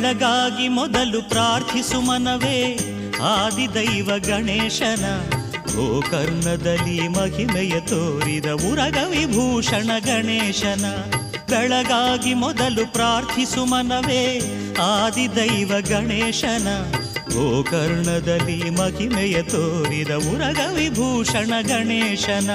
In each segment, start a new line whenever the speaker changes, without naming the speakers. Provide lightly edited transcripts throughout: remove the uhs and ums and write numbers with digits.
ಬೆಳಗಾಗಿ ಮೊದಲು ಪ್ರಾರ್ಥಿಸು ಮನವೇ ಆದಿದೈವ ಗಣೇಶನ. ಗೋಕರ್ಣದಲ್ಲಿ ಮಹಿಮೆಯ ತೋರಿದ ಉರಗ ವಿಭೂಷಣ ಗಣೇಶನ. ಬೆಳಗಾಗಿ ಮೊದಲು ಪ್ರಾರ್ಥಿಸು ಮನವೇ ಆದಿದೈವ ಗಣೇಶನ. ಗೋಕರ್ಣದಲ್ಲಿ ಮಹಿಮೆಯ ತೋರಿದ ಉರಗ ವಿಭೂಷಣ ಗಣೇಶನ.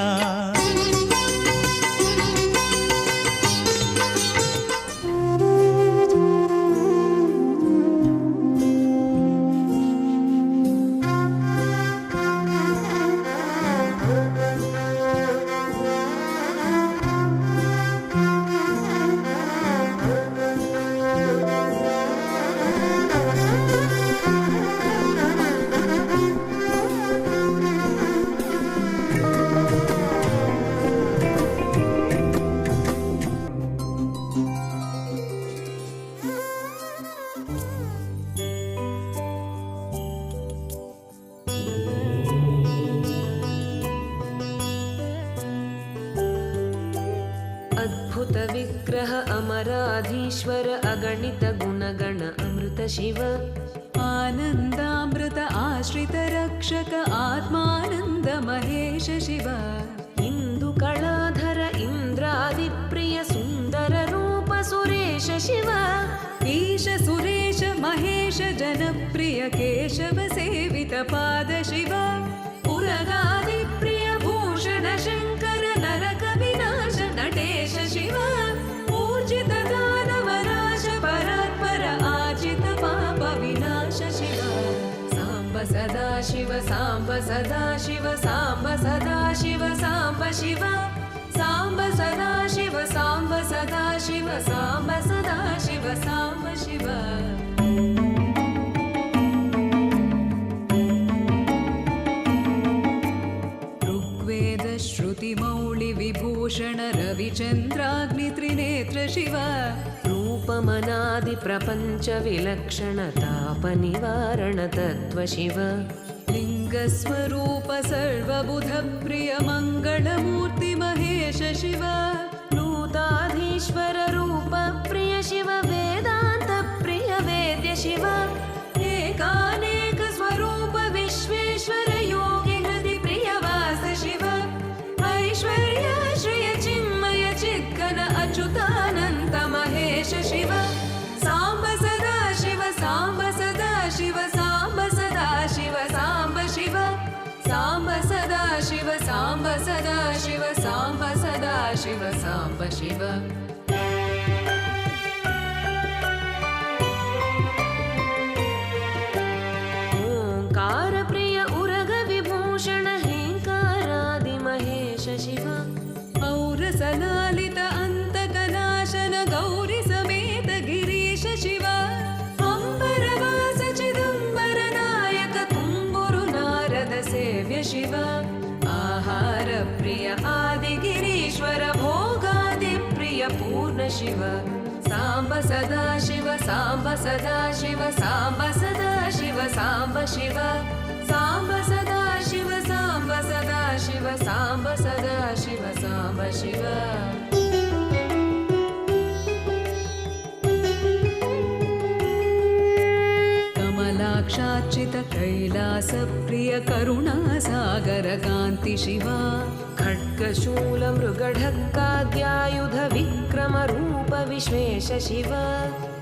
अद्भुत विग्रह अमराधीश्वर अगणित गुणगण अमृत शिव.
आनन्दामृत आश्रित रक्षक आत्मानन्द महेश शिव.
इन्दुकलाधर इन्द्रादिप्रिय सुन्दर रूप सुरेश शिव.
ईश सुरेश महेश जनप्रिय केशव सेवित पाद शिव.
उरगादिप्रिय भूषण शङ्कर नरक विनाश नटेश शिव. पूजित दानवनाश परात्पर आजित पाप विनाश शिव. साम्ब सदा शिव साम्ब सदा शिव साम्ब सदा शिव साम्ब शिव. साम्ब सदा शिव साम्ब सदा शिव साम्ब सदा शिव साम्ब शिव.
ऋग्वेद श्रुति मौळि विभूषण रविचन्द्राग्नि त्रिनेत्र शिव.
रूपमनादि प्रपञ्च विलक्षण ताप निवारण तत्त्व शिव.
लिङ्गस्वरूप सर्वबुध प्रिय मङ्गलमूर्ति महेश शिव.
नूताधीश्वर रूप प्रिय शिव वेदान्त प्रिय वेद्य शिव.
एकानेक स्वरूप विश्वेश्वर योगि हृदि प्रिय वास शिव. ऐश्वर्य श्रिय चिन्मय चिद्घन अच्युतानन्त महेश शिव. साम्ब सदा शिव साम्ब सदा शिव साम्ब सदा शिव साम्ब शिव. साम्ब सदा शिव साम्ब सदा शिव साम्ब सदा शिव साम्ब शिव.
ओंकार प्रिय उरग विभूषण हेंकारादि महेश शिव.
औरसलालित अन्तकनाशन गौरी समेत गिरीश शिव. अम्बरवास चिदम्बर नायक तुम्बुरु नारद सेव्य शिव. आहार प्रिय आदिगिरीश्वर भोगादि प्रिय पूर्ण शिव. साम्ब सदा शिव साम्ब सदा शिव साम्ब सदा शिव साम्ब शिव. साम्ब सदा शिव साम्ब सदा शिव साम्ब सदा शिव साम्ब शिव. कमलाक्षार्चित कैलास प्रिय करुणा सागर कान्ति शिव.
खड्गशूल मृगढक्काद्यायुध विक्रम रूप विश्वेश शिव.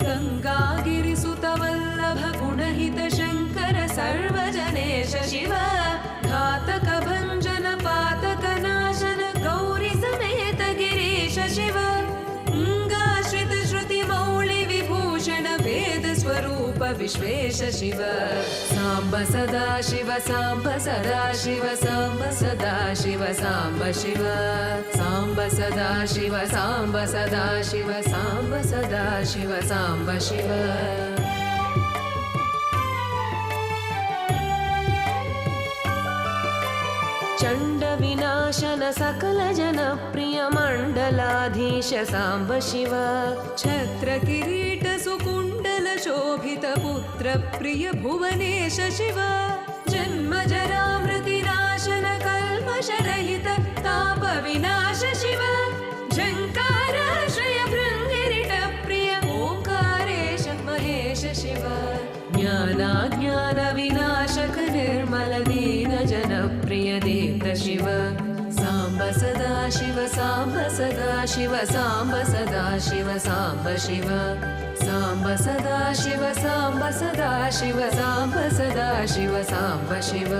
गङ्गागिरिसुत वल्लभ गुणहित शङ्कर सर्वजनेश शिव. घातक भञ्जन पातक नाशन गौरी समेत गिरीश शिव. अङ्गाश्रित श्रुति मौळि विभूषण वेद स्वरूप विश्वेश शिव. साम्ब सदा शिव साम्ब सदा शिव साम्ब सदा शिव साम्ब शिव. साम्ब सदा शिव साम्ब सदा शिव साम्ब सदा शिव साम्ब शिव.
चण्ड विनाशन सकल जन प्रिय मण्डलाधीश साम्ब शिव.
छत्र किरीट सुकुण्डल शोभित पुत्र प्रिय भुवनेश शिव. जन्म जरा मृति नाशन कल्मष रहित ताप विनाश शिव. झङ्कार श्रय भृङ्गिरिट प्रिय ओङ्कारेश महेश दीनजनप्रिय दीप्त शिव साम्ब सदा शिव साम्ब सदा शिव साम्ब सदा शिव साम्ब शिव साम्ब सदा शिव साम्ब सदा शिव साम्ब सदा शिव साम्ब शिव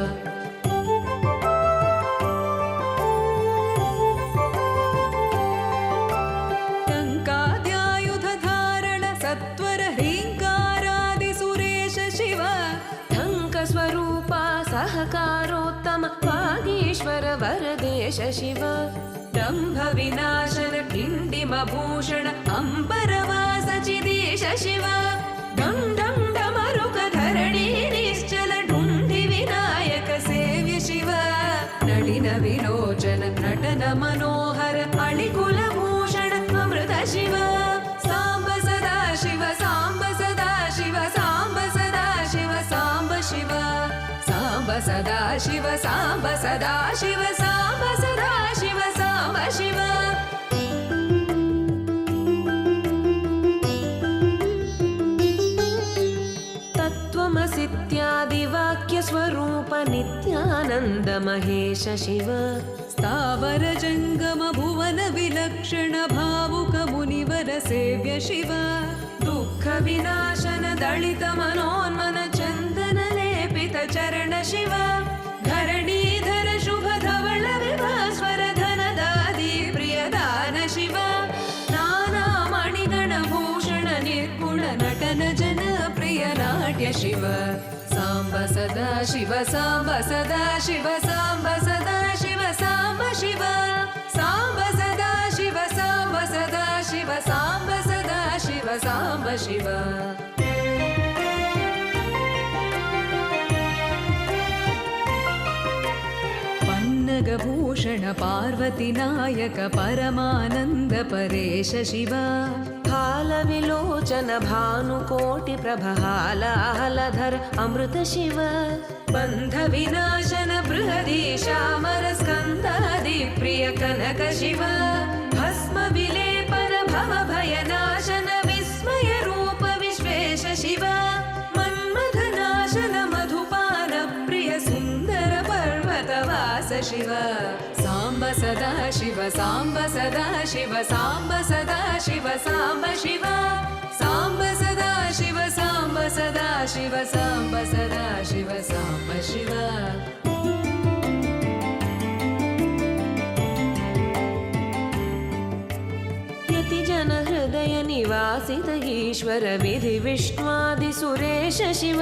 टङ्काद्यायुधधारण सत्वर ह्रीङ्कारादिसुरेश शिव टङ्कस्वरूपा सहकारोत्तम वागीश्वर वरदेश शिव दम्भ विनाशन किण्डिमभूषण अम्बरवास चिदेश शिव डं डं डमरुक धरणी निश्चल ढुण्डि विनायक सेव्य शिव नलिन विलोचन नटन मनोहर अणिकुलभूषण अमृत शिव साम्ब सदा शिव साम्ब सदा शिव साम्ब सदा शिव साम्ब शिव साम्ब सदा शिव साम्ब सदा शिव साम्ब सदा शिव साम्ब शिव तत्त्वमसीत्यादिवाक्यस्वरूप नित्यानन्द महेश शिव स्थावर जङ्गम भुवन विलक्षण भावुक मुनिवर सेव्य शिव दुःख विनाशन दलित मनोन्मन चन्दन लेपित चरण शिव धरणीधर शुभ धवल विभास्वर धनदादि प्रियदान शिव नाना मणिगण भूषण निर्गुण नटन जन प्रिय नाट्य शिव साम्ब सदा शिव साम्ब सदा शिव साम्ब सदा शिव साम्ब शिव साम्ब सदा शिव साम्ब सदा शिव साम्ब सदा शिव साम्ब शिव पन्नगभूषण पार्वती नायक परमानन्द परेश शिव हालविलोचन भानुकोटि प्रभालाहलधर अमृत शिव बन्ध विनाशन बृहदीशामर स्कन्दादि प्रिय कनक शिव भस्म विलेपन भव भयनाशन विस्मय रूप विश्वेश शिव मन्मथ नाशन मधुपान प्रिय सुन्दर पर्वतवास शिव साम्ब सदा शिव साम्ब सदा शिव साम्ब सदा शिव साम्ब शिव साम्ब सदा शिव साम्ब सदा शिव साम्ब सदा शिव साम्ब शिव जन हृदय निवासित ईश्वर विधि विष्णुआदि सुरेश शिव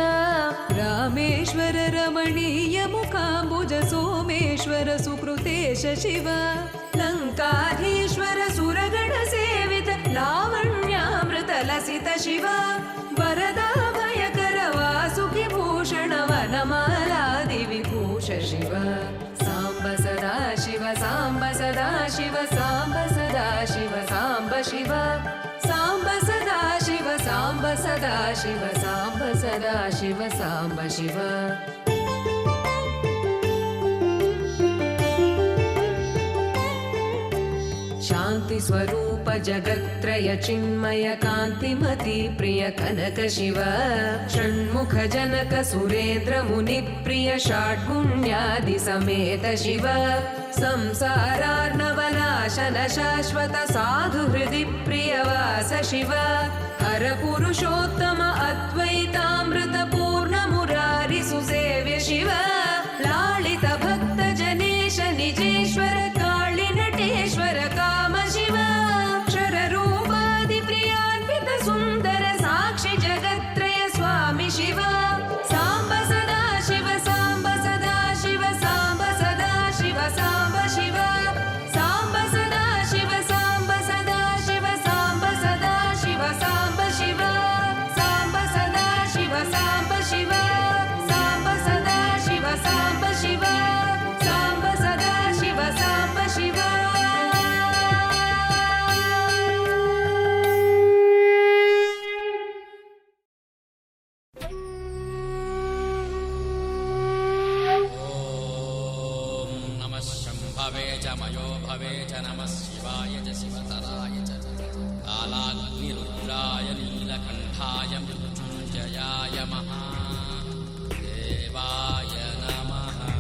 रामेश्वर रमणीय मुखाम्बुज सोमेश्वर सुकृतेश शिव लङ्काधीश्वर सुरगण सेवित लावण्यामृत लसित शिव वरदा भयकर वासुकि भूषण वनमालादि विभूष शिव साम्ब सदा शिव साम्ब सदा शिव साम्ब सदा शिव साम्ब शिव साम्ब सदा शिव साम्ब सदा शिव साम्ब सदा शिव साम्ब शिव शान्ति स्वरूप जगत्त्रय चिन्मय कान्तिमति प्रिय कनक शिव षण्मुख जनक सुरेन्द्र मुनि प्रिय षड्गुण्यादि समेत शिव संसारार्णवनाशन शाश्वत साधु हृदि प्रियवास शिव हर पुरुषोत्तम अद्वैतामृत पूर्ण मुरारि सुसेव्य शिव लालित भक्त जनेश निजेश्वर काळि नटेश्वर काम शिव क्षर रूपादि प्रियान्वित सुन्दर साक्षि जगत्त्रय स्वामी शिव साम्ब सदा शिव साम्ब सदा शिव साम्ब सदा शिव साम्ब शिव साम्ब सदा शिव साम्ब सदा शिव साम्ब सदा शिव साम्ब शिव साम्ब सदा शिव साम्ब शिव साम्ब सदा शिव साम्ब शिव साम्ब सदा शिव साम्ब शिव
भवे च मयो भवे च नमः शिवाय च शिवतराय च कालाग्निरुद्राय नीलकण्ठाय मृत्युञ्जयाय महादेवाय नमः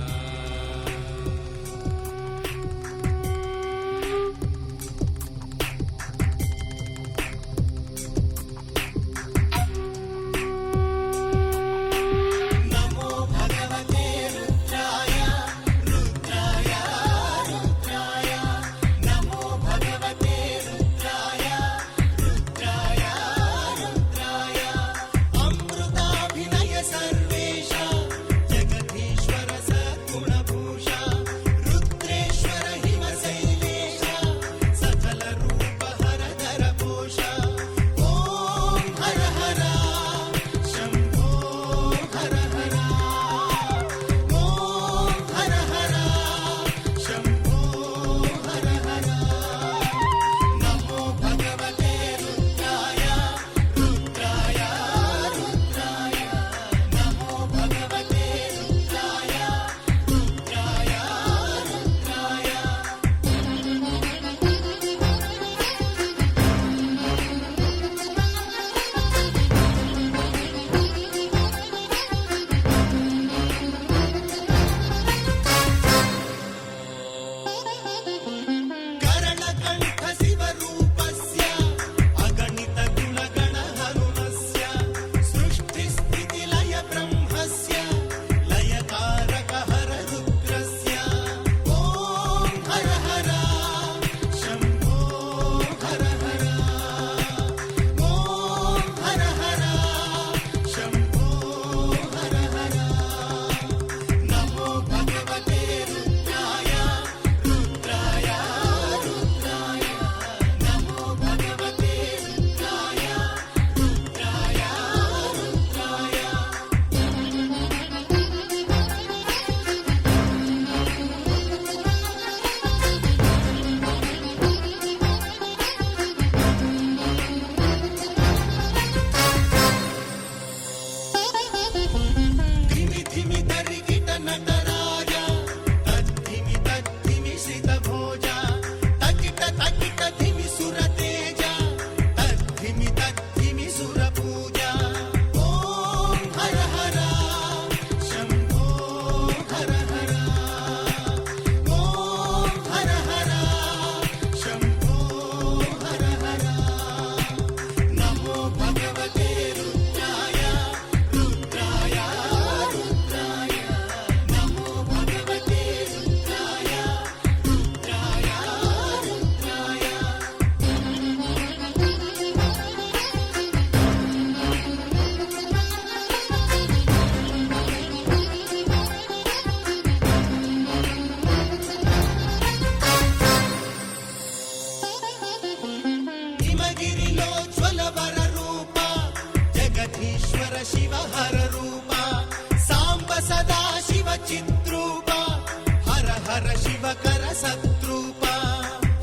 सत्रूपा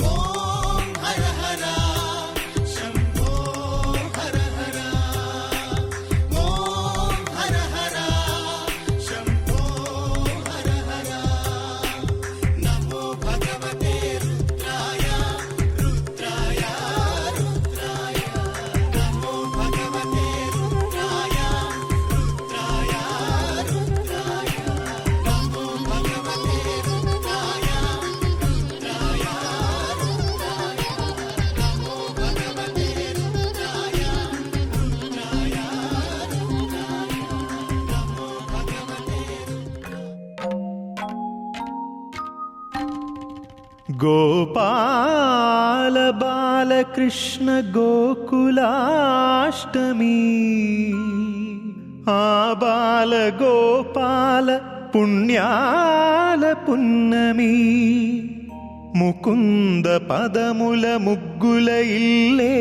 ॐ हर हर शम्भो हर हर ॐ हर हर शम्भो हर हर नमो भगवते रुद्राय रुद्राय रुद्राय नमो भगवते रुद्राय रुद्राय रुद्राय नमो भगवते रुद्राय रुद्राय रुद्राय नमो भगवते रुद्राय रुद्राय रुद्राय नमो भगवते
गोपाल बालकृष्ण गोकुलाष्टमी आबाल गोपाल पुण्याल पुन्नमी ముకుంద పదముల ముగ్గుల ఇల్లే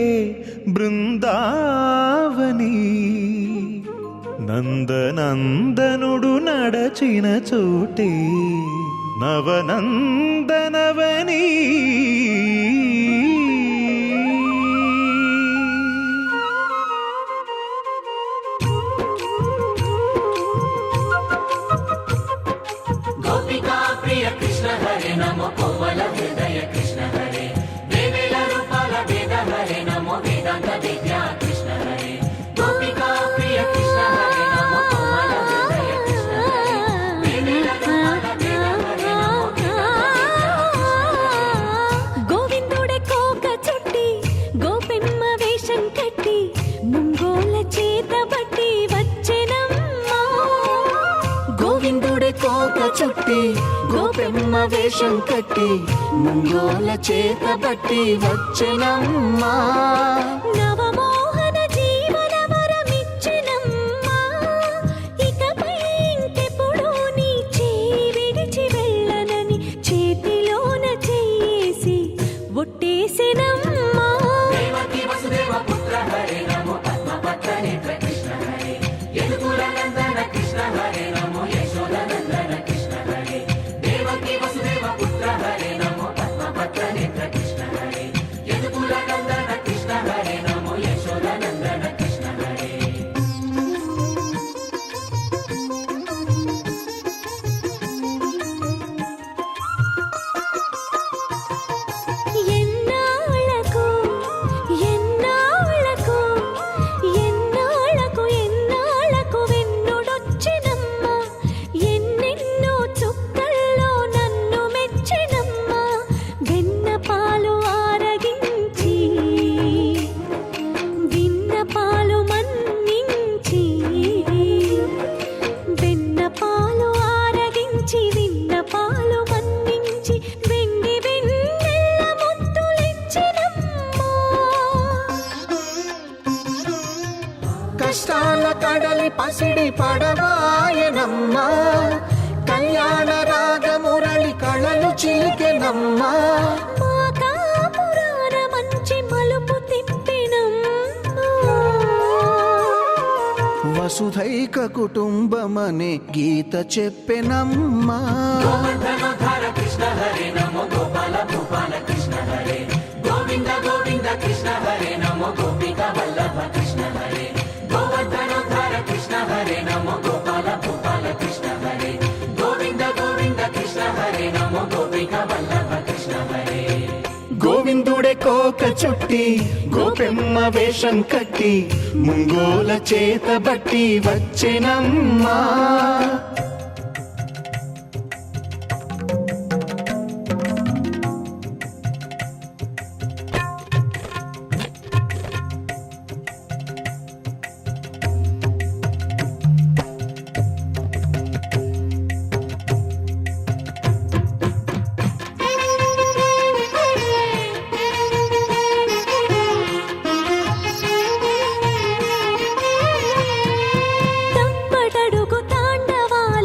బృందావని నందనందనుడు నడచిన చోటే నవనందనవని
गोपिका प्रिय कृष्ण हरे नमो कोमल हृदय कृष्ण हरे वेवेल रूपाल वेद हरे नमो वेदांत विद्या कृष्ण हरे गोपिका प्रिय कृष्ण हरे नमो कोमल हृदय कृष्ण हरे वेवेल रूपाल वेद हरे नमो
గోవిందుడే కోక చుట్టి గోపెమ్మ వేషం కట్టి ముంగోల చేత బట్టి వచ్చెనమ్మా
గోవిందుడే కోక చుట్టి గోపెమ్మ వేషం కట్టి ముంగోల చేత బట్టి వచ్చెనమ్మా
నవమోహన జీవన వరమిచ్చెనమ్మా ఇకపై ఇంకెప్పుడు నీ చేయి విడిచి వెళ్ళనని చేతిలోన చేసి ఒట్టేసెనమ్మా
देवकी वसुदेव पुत्र हरे नमो पद्मपत्र नेत्र कृष्ण हरे यदुकुल नंदन कृष्ण हरे नमो यशोदा नंदन कृष्ण हरे देवकी वसुदेव पुत्र हरे नमो पद्मपत्र नेत्र कृष्ण हरे यदुकुल नंदन कृष्ण हरे नमो यशोदा नंदन कृष्ण हरे
ఎన్నాళ్ళకు ఎన్నాళ్ళకు ఎన్నాళ్ళకు ఎన్నాళ్ళకు వెన్నుడొచ్చినమ్మా ఎన్నెన్నో చుక్కల్లో నన్ను మెచ్చినమ్మా వెన్న పాలు ఆరగించి విన్న పాలు మన్నించి వెన్న పాలు ఆరగించి విన్న పాలు మన్నించి వెండి వెన్నెల్ల ముద్దులిచ్చినమ్మా
కష్టాల కడలి పసిడి పడవాయనమ్మా కళ్యాణ రాగమురళి కళలు చిలికెనమ్మా
మా కాపురాన మంచి మలుపు తిప్పినమ్మా
వసుధైక కుటుంబమనే గీత చెప్పెనమ్మా
गोवर्धनोद्धार कृष्ण हरे नमो गोपाल भूपाल कृष्ण हरे गोविंद गोविंद कृष्ण हरे नमो गोपिका वल्लभ कृष्ण हरे गोवर्धनोद्धार कृष्ण हरे नमो गोपाल भूपाल कृष्ण हरे गोविंद गोविंद कृष्ण हरे नमो गोपिका वल्लभ कृष्ण हरे
గోవిందుడే కోక చుట్టి గోపెమ్మ వేషం కట్టి ముంగోల చేత బట్టి వచ్చెనమ్మా
తప్పటడుగు తాండవాలు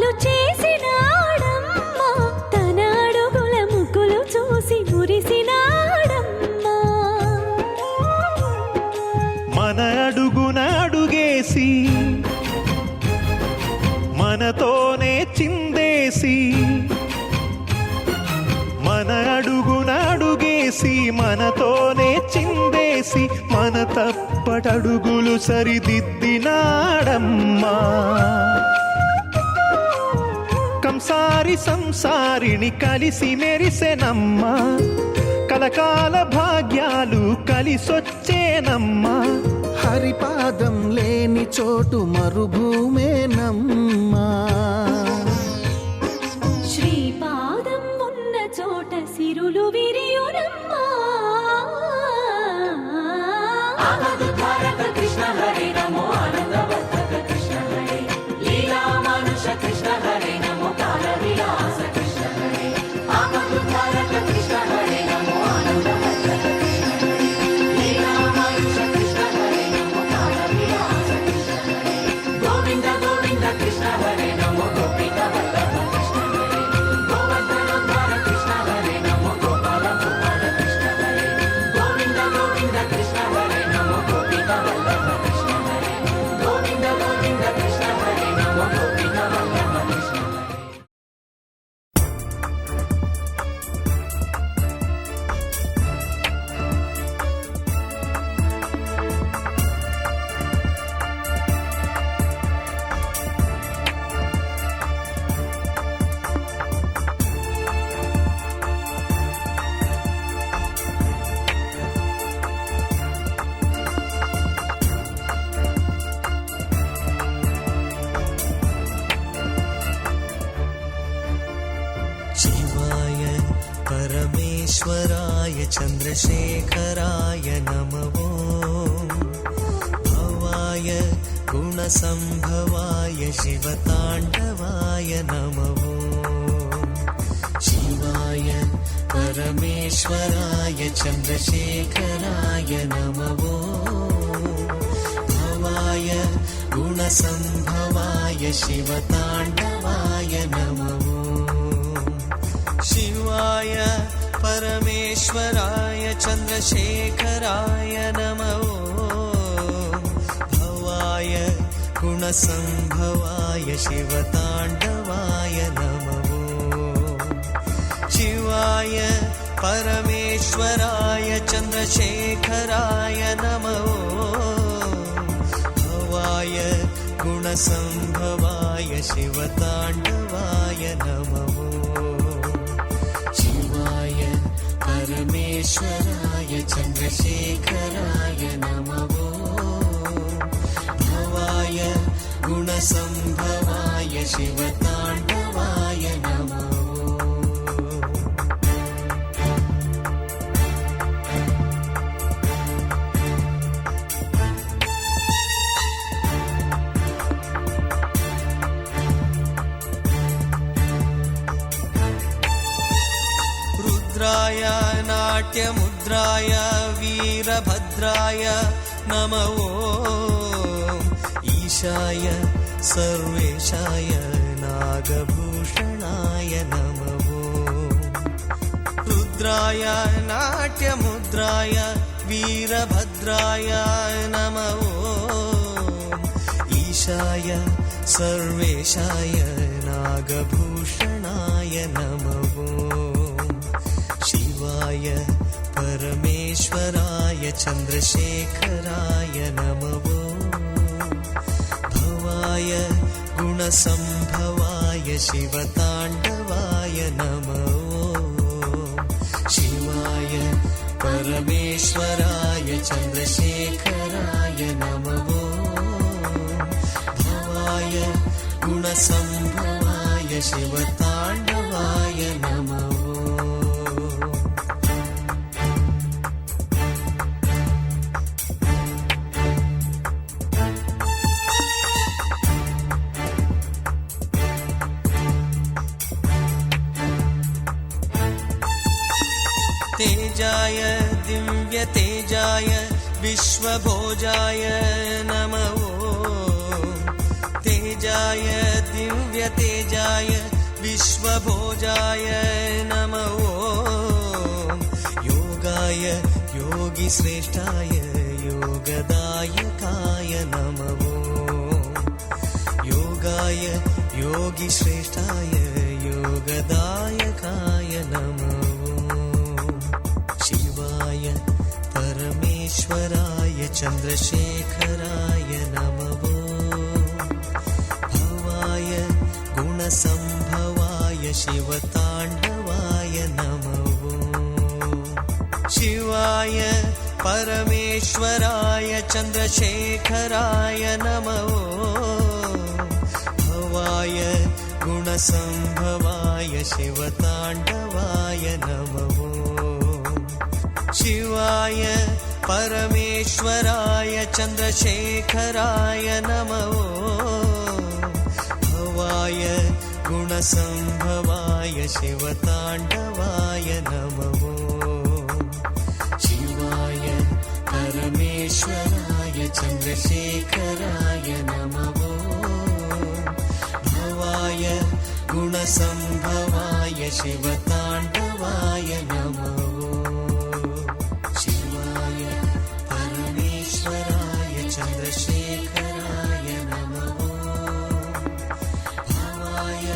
చేసి మనతోనే చిందేసి మన తప్పటడుగులు సరిదిద్దినాడమ్మా. కంసారి సంసారిని కలిసి మెరిసెనమ్మా, కలకాల భాగ్యాలు కలిసొచ్చేనమ్మా.
హరిపాదం లేని చోటు మరుభూమేనమ్మా.
శ్రీపాదం ఉన్న చోట సిరులు విరియునమ్మా.
ఆపదుద్ధారక కృష్ణ హరే నమో ఆనందవర్ధక కృష్ణ హరే లీలా మానుష కృష్ణ హరే నమో కాల విలాస కృష్ణ హరే ఆపదుద్ధారక కృష్ణ హరే నమో ఆనందవర్ధక కృష్ణ హరే లీలా మానుష కృష్ణ హరే నమో కాల విలాస కృష్ణ హరే గోవింద గోవింద కృష్ణ హరే నమో గోపిక వల్లభ కృష్ణ హరే గోవర్ధనోద్ధార కృష్ణ హరే నమో గోపాల గోపాల కృష్ణ హరే గోవింద గోవింద కృష్ణ హరే నమో గోపిక వల్లభ కృష్ణ హరే గోవింద గోవింద కృష్ణ హరే నమో గోపిక వల్లభ కృష్ణ హరే.
शिवाय परमेश्वराय चन्द्रशेखराय नमो भवाय गुणसम्भवाय शिवताण्डवाय नमो शिवाय परमेश्वराय चन्द्रशेखराय नमो भवाय गुणसम्भवाय शिवताण्डवाय नमो शिवाय परमेश्वराय चन्द्रशेखराय नमो भवाय गुणसम्भवाय शिवताण्डवाय नमो शिवाय परमेश्वराय चन्द्रशेखराय नमो भवाय गुणसम्भवाय शिवताण्डवाय नमो शिवाय परमेश्वराय चन्द्रशेखराय नमो भवाय गुणसम्भवाय शिवताण्डवाय नमो रुद्राय नाट्यमुद्राय वीरभद्राय नमो ईशाय सर्वेशाय नागभूषणाय नमो रुद्राय नाट्यमुद्राय वीरभद्राय नमो ईशाय सर्वेशाय नागभूषणाय नमो शिवाय परमेश्वराय चन्द्रशेखराय नमो भवाय गुणसम्भवाय शिवताण्डवाय नमो शिवाय परमेश्वराय चन्द्रशेखराय नमो भवाय गुणसम्भवाय शिवताण्डवाय नमो तेजाय दिव्यतेजाय विश्वभोजाय नमो तेजाय दिव्यतेजाय विश्वभोजाय नमो योगाय योगिश्रेष्ठाय योगदायकाय नमो योगाय योगिश्रेष्ठाय योगदायकाय नमो शिव चन्द्रशेखराय नमः भवाय गुणसम्भवाय शिवताण्डवाय नमः शिवाय परमेश्वराय चन्द्रशेखराय नमः भवाय गुणसम्भवाय शिवताण्डवाय नमः शिवाय परमेश्वराय चन्द्रशेखराय नमः भवाय गुणसम्भवाय शिवताण्डवाय नमः शिवाय परमेश्वराय चन्द्रशेखराय नमः भवाय गुणसम्भवाय शिवताण्डवाय नमः शिवाय परमेश्वराय चन्द्रशेखराय नमः भवाय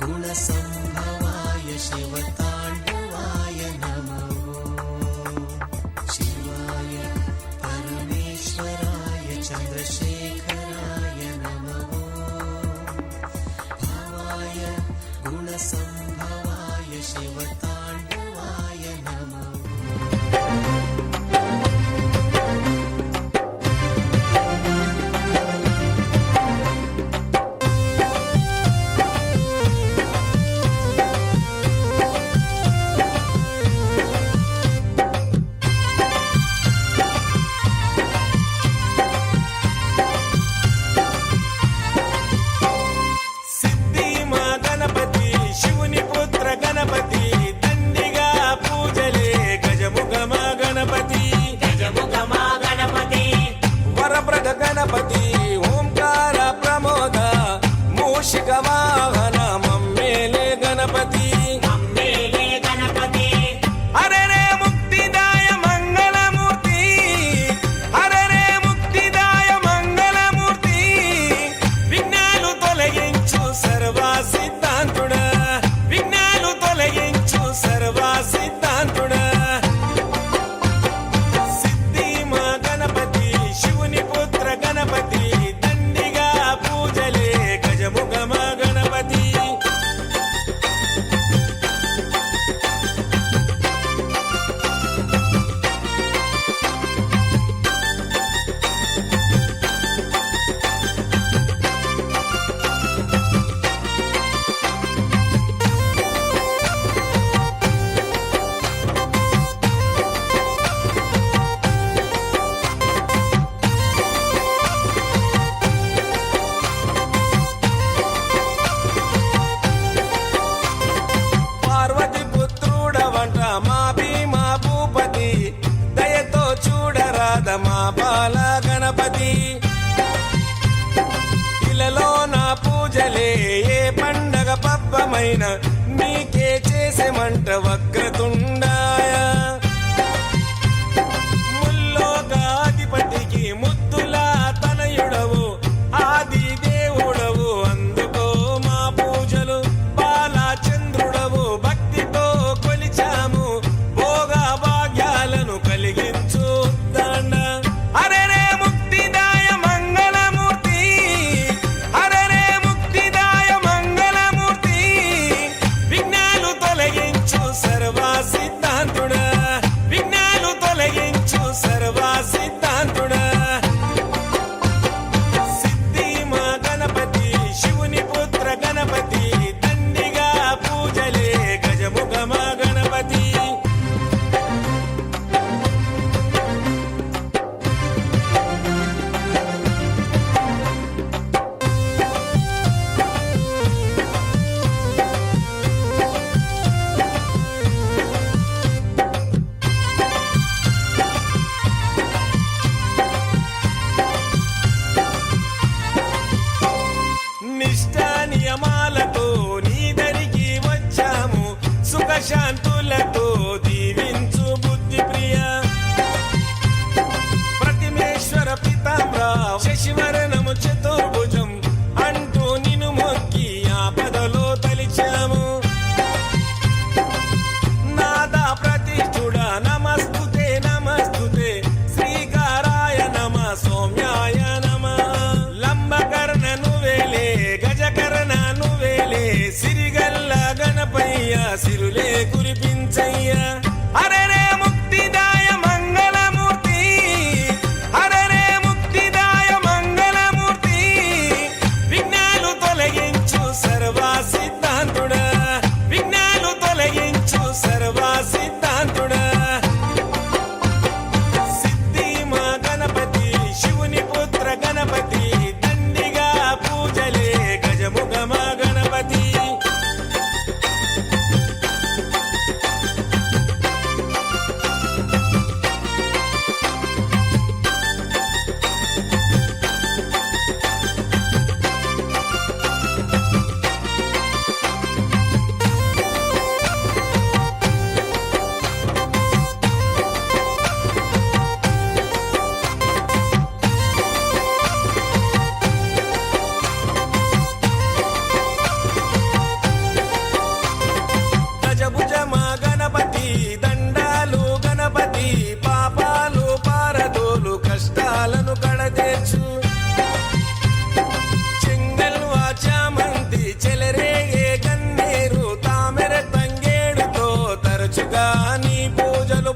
गुणसम्भवाय शिवताण्डवाय नमः शिवाय परमेश्वराय चन्द्रशेखराय नमः भवाय गुणसम्भवाय शिवताण्डवाय नमः
సిద్ధి మా గణపతి శివుని పుత్ర గణపతి దండిగా పూజలే గజముఖ మా గణపతి వరప్రద గణపతి ఓంకార ప్రమోద మూషిక వాహన మమ్మేలే గణపతి హరే రే ముక్తిదాయ మంగళమూర్తి హరే రే ముక్తిదాయ మంగళమూర్తి విఘ్నాలు తొలగించు సర్వా సిద్ధాంతుడా విఘ్నాలు తొలగించు సర్వా సిద్ధాంతుడా సిద్ధి మా గణపతి శివుని పుత్ర గణపతి దండిగా పూజలే గజముఖ మా గణపతి పార్వతి పుత్రుడవంట మా భీమా భూపతి దయతో చూడరాద మా బాల గణపతి ఇలలో నా పూజలే ఏ పండగ పబ్బమైన నీకే చేసేమంట వక్రతుండాయ ముల్లోకాధిపతికి ముద్దులా తనయుడవు ఆది దేవుడవు అందుకో మా పూజలు బాలచంద్రుడవు భక్తితో కొలిచాము భోగ భాగ్యాలను కలిగించు దండ హరే రే ముక్తిదాయ మంగళమూర్తి హరే రే ముక్తిదాయ మంగళమూర్తి విఘ్నాలు తొలగించు సర్వా సిద్ధాంతుడా విఘ్నాలు తొలగించు సర్వా సిద్ధాంతుడా సిద్ధి మా గణపతి శివుని పుత్ర గణపతి దండిగా పూజలే గజముఖ మా గణపతి నిష్ఠా నియమాలతో నీ దరికి వచ్చాము సుఖశాంతులతో దీవించు బుద్ధి ప్రియ ప్రతిమేశ్వర పితాంబర శశివరణము చతుర్భుజం అంటూ నిన్ను మొక్కి ఆపదలో తలిచాము నాదా ప్రతిష్ఠుడా నమస్తుతే నమస్తుతే శ్రీకారాయ నమ హరే రే ముక్తిదాయ మంగళమూర్తి, హరే రే ముక్తిదాయ మంగళమూర్తి, విఘ్నాలు తొలగించు సర్వా సిద్ధాంతుడా, విఘ్నాలు తొలగించు సర్వా సిద్ధాంతుడా. సిద్ధి మా గణపతి శివుని పుత్ర గణపతి, దండిగా పూజలే గజముఖ మా గణపతి. గజభుజ మా గణపతి, దండాలు గణపతి, పాపాలు పారదోలు కష్టాలను కడతీర్చు. చెంగల్వా చామంతి చెలరేగే కన్నేరు తామెర తంగేడుతో తరచుగా నీ పూజలు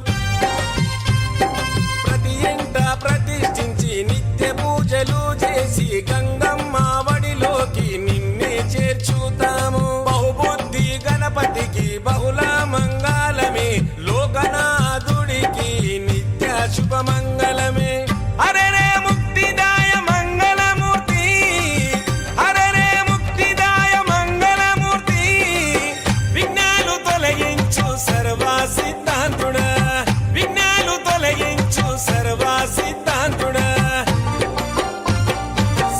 ప్రతి ఇంట ప్రతిష్ఠించి నిత్య పూజలు చేసి గంగమ్మ వడిలోకి నిన్నే చేర్చుతాము. బహుబుద్ధి గణపతికి బహుళ మంగళమే, లోకనాథుడికి నిత్య శుభమంగళమే. హరే రే ముక్తిదాయ మంగళమూర్తి, హరే రే ముక్తిదాయ మంగళమూర్తి, విఘ్నాలు తొలగించు సర్వా సిద్ధాంతుడా, విఘ్నాలు తొలగించు సర్వా సిద్ధాంతుడా.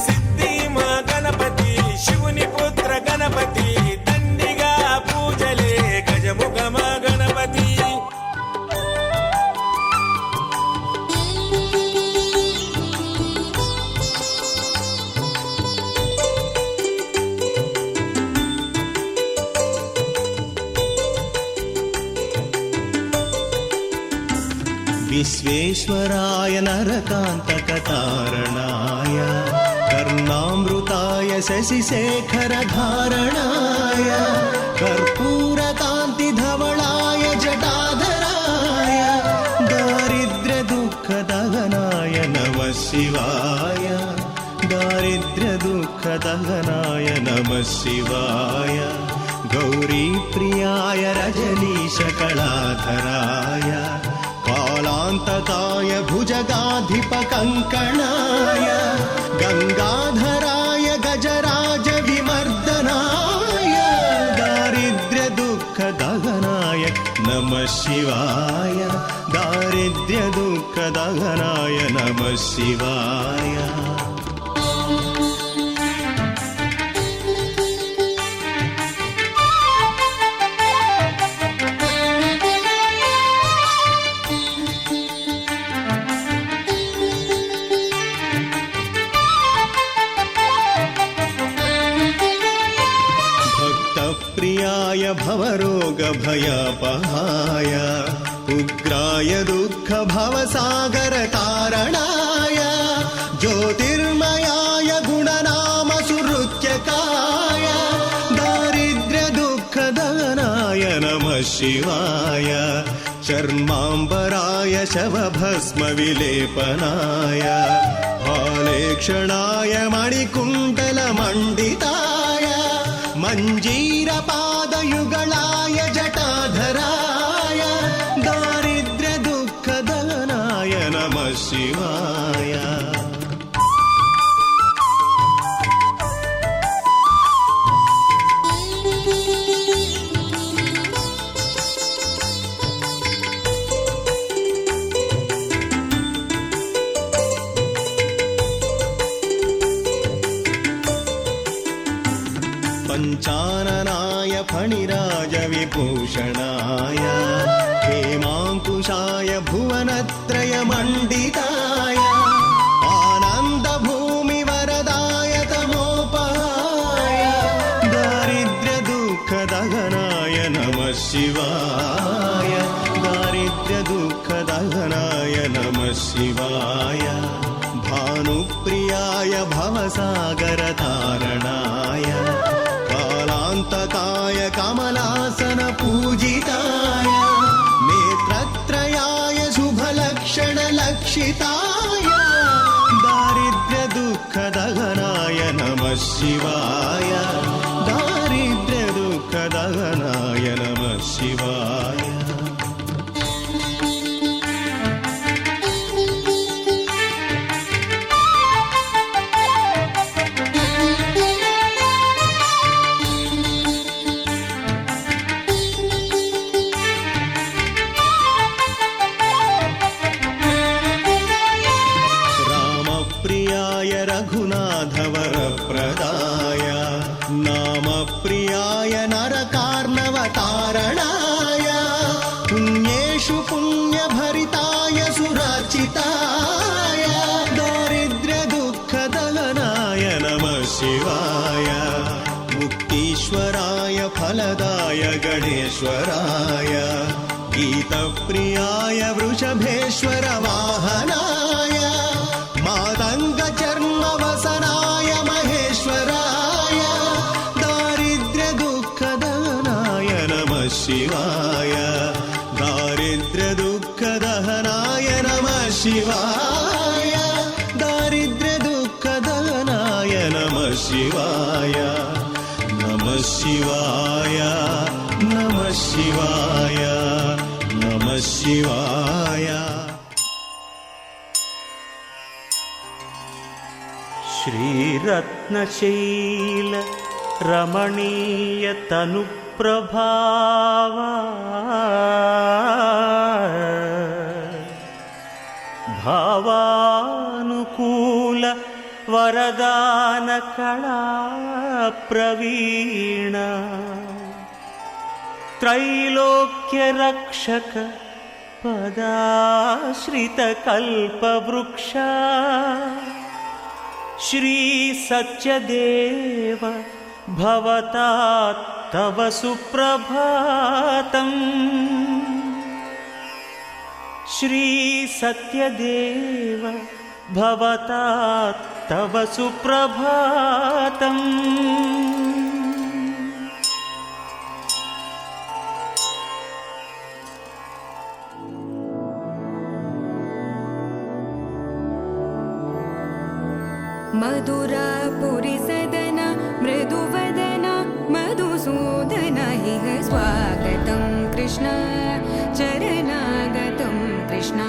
సిద్ధి మా గణపతి శివుని పుత్ర గణపతి, దండిగా పూజలే గజముఖ మా గణపతి.
విశ్వేశ్వరాయ నరకాంతకతారణాయ కర్ణామృతాయ శశిశేఖరధారణాయ కర్పూరకాంతిధవళాయ జటాధరాయ దారిద్ర్యదుఃఖదహనాయ నమః శివాయ, దారిద్ర్యదుఃఖదహనాయ నమః శివాయ. గౌరీప్రియాయ రజనీశకళాధరాయ కాలాంతకాయ భుజగాధిపకంకణాయ గంగాధరాయ గజరాజ విమర్దనాయ దారిద్ర్యదుఃఖదహనాయ నమః శివాయ, దారిద్ర్యదుఃఖదహనాయ నమః శివాయ. भक्तप्रियाय भवरोगभयपहाय उग्राय दुःखभवसागरतारणाय ज्योतिर्मयाय गुणनामसुहृत्यकाय दारिद्र्यदुःखदहनाय नमः शिवाय. चर्माम्बराय शवभस्मविलेपनाय हालेक्षणाय मणिकुण्डलमण्डिताय मञ्जीरपादयुगलाय जटाधराय दारिद्र्यदुःखदहनाय नमः शिवाय. पञ्चाननाय फणिराजविभूषणाय हेमाङ्कुशाय भुवनत्रयमण्डिताय आनन्दभूमिवरदाय तमोपहाय दारिद्र्यदुःखदहनाय नमः शिवाय, दारिद्र्यदुःखदहनाय नमः शिवाय. भानुप्रियाय भवसागरतारणाय कालान्तकाय कमलासन पूजिताय रक्षिताय दारिद्र्य दुःखदहनाय नमः शिवाय दारिद्र्य दुःखदहनाय नमः शिवाय रघुनाथवरप्रदाय नामप्रियाय नरकार्णवतारणाय पुण्येषु पुण्यभरिताय सुरचिताय दारिद्र्यदुःखदलनाय नमः शिवाय मुक्तीश्वराय फलदाय गणेश्वराय गीतप्रियाय वृषभेश्वर वाहनाय मातङ्गचर्मवसनाय महेश्वराय दारिद्र्यदुःखदहनाय नमः शिवाय दारिद्र्यदुःखदहनाय नमः शिवाय दारिद्र्यदुःखदहनाय नमः शिवाय नमः शिवाय नमः शिवाय नमः शिवाय
श्रीरत्नशैल रमणीय तनुप्रभावा भावानुकूल वरदान कला प्रवीण त्रैलोक्य रक्षक पदाश्रित कल्पवृक्ष श्री सत्यदेव भवता तव सुप्रभातम् श्री सत्यदेव भवता तव सुप्रभातम्
मधुरापुरी सदन मृदुवदन मधुसूदन इह स्वागतं कृष्ण चरणागतं कृष्ण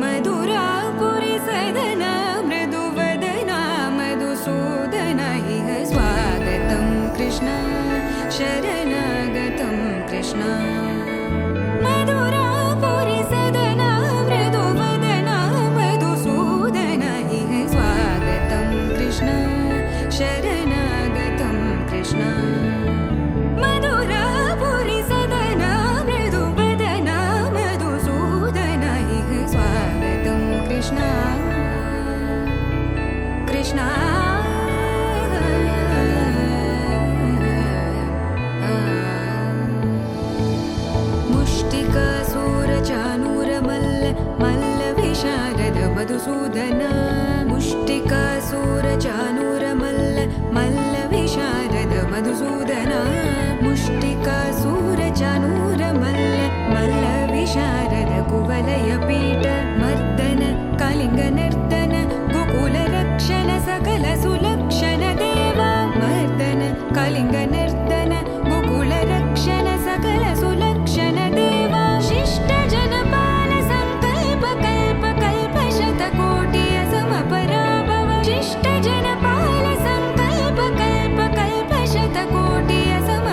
मधुरापुरी सदन मृदुवदन मधुसूदन इह स्वागतं कृष्ण शरणागतं कृष्ण मधुरापुरी सदन मृदुवदन मधुसूदन इह स्वागतं कृष्ण शरणागतं कृष्ण मधुरापुरी सदन मृदुवदन मधुसूदन इह स्वागतं कृष्ण कृष्ण मुष्टिकासूरचानूरमल्ल मल्लविशारद मधुसूदन मुष्टिकासूरचानूरमल्ल मल्लविशारद मधुसूदन मुष्टिकासूरचानूरमल्ल मल्लविशारद कुवलयपीठ मर्दन कलिङ्गनर्दन गोकुलरक्षण सकल सुलक्षण देव मर्दन कलिङ्गनर्दन गोकुलरक्षण सकल सुलक्षण देव शिष्ट जनपाल संकल्प कल्प कल्प शतकोटि असमपराभव शिष्ट जनपाल संकल्प कल्प कल्प शतकोटि असम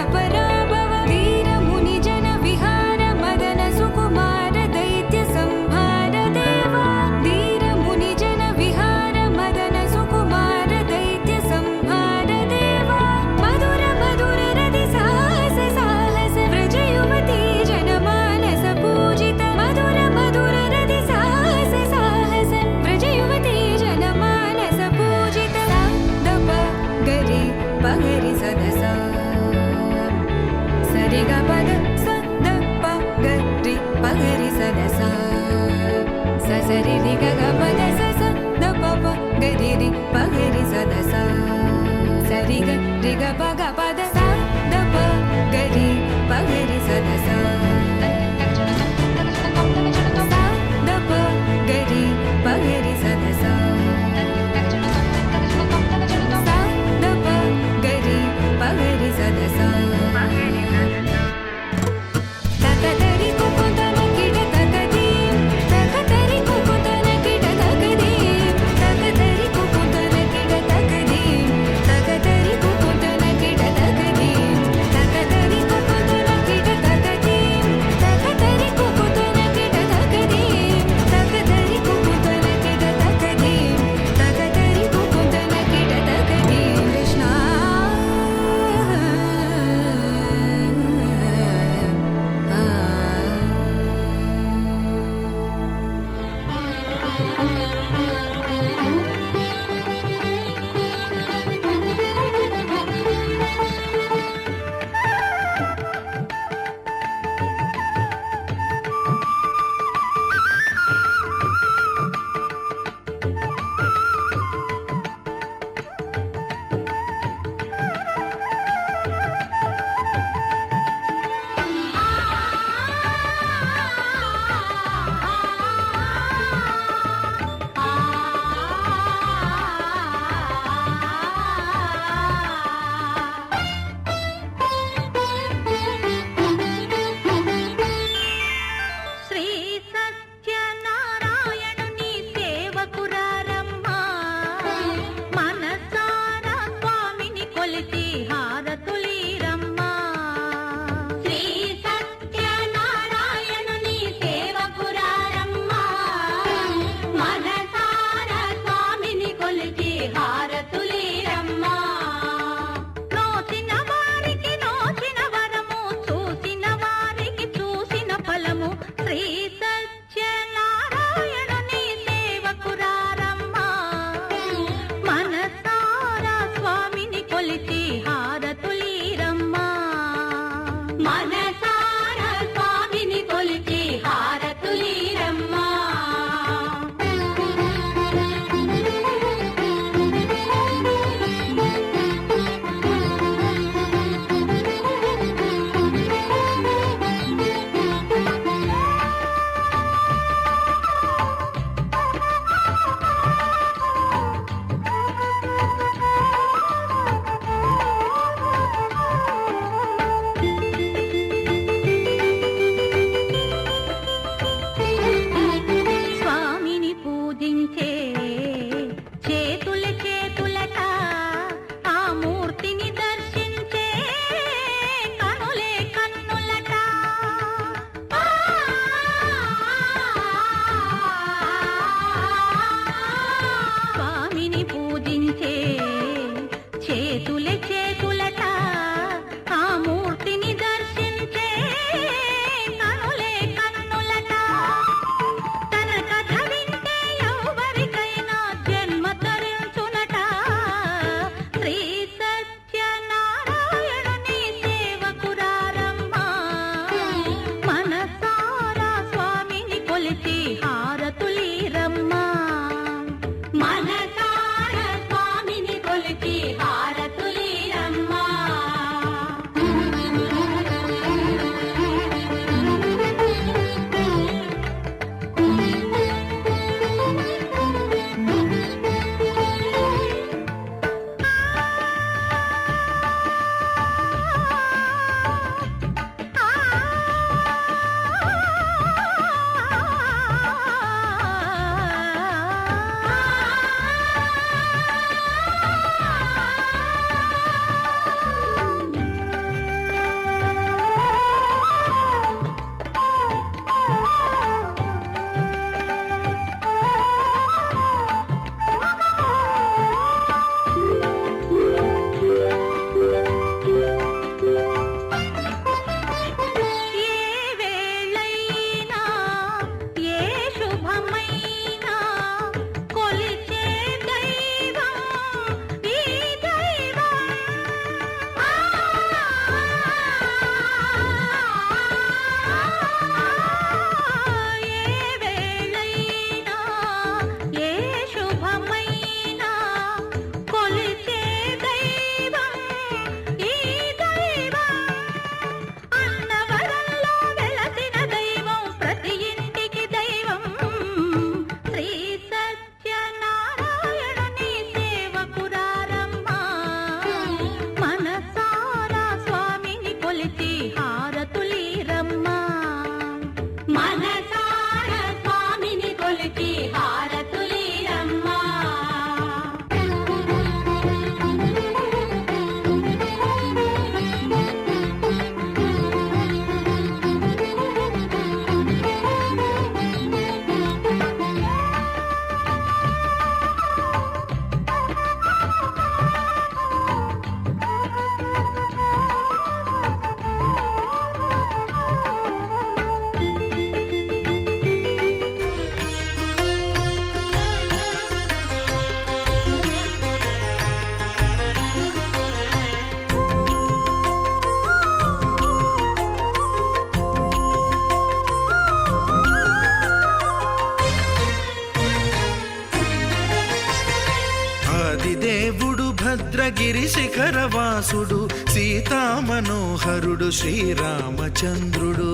భద్రగిరి శిఖరవాసుడు సీతామనోహరుడు శ్రీరామచంద్రుడు.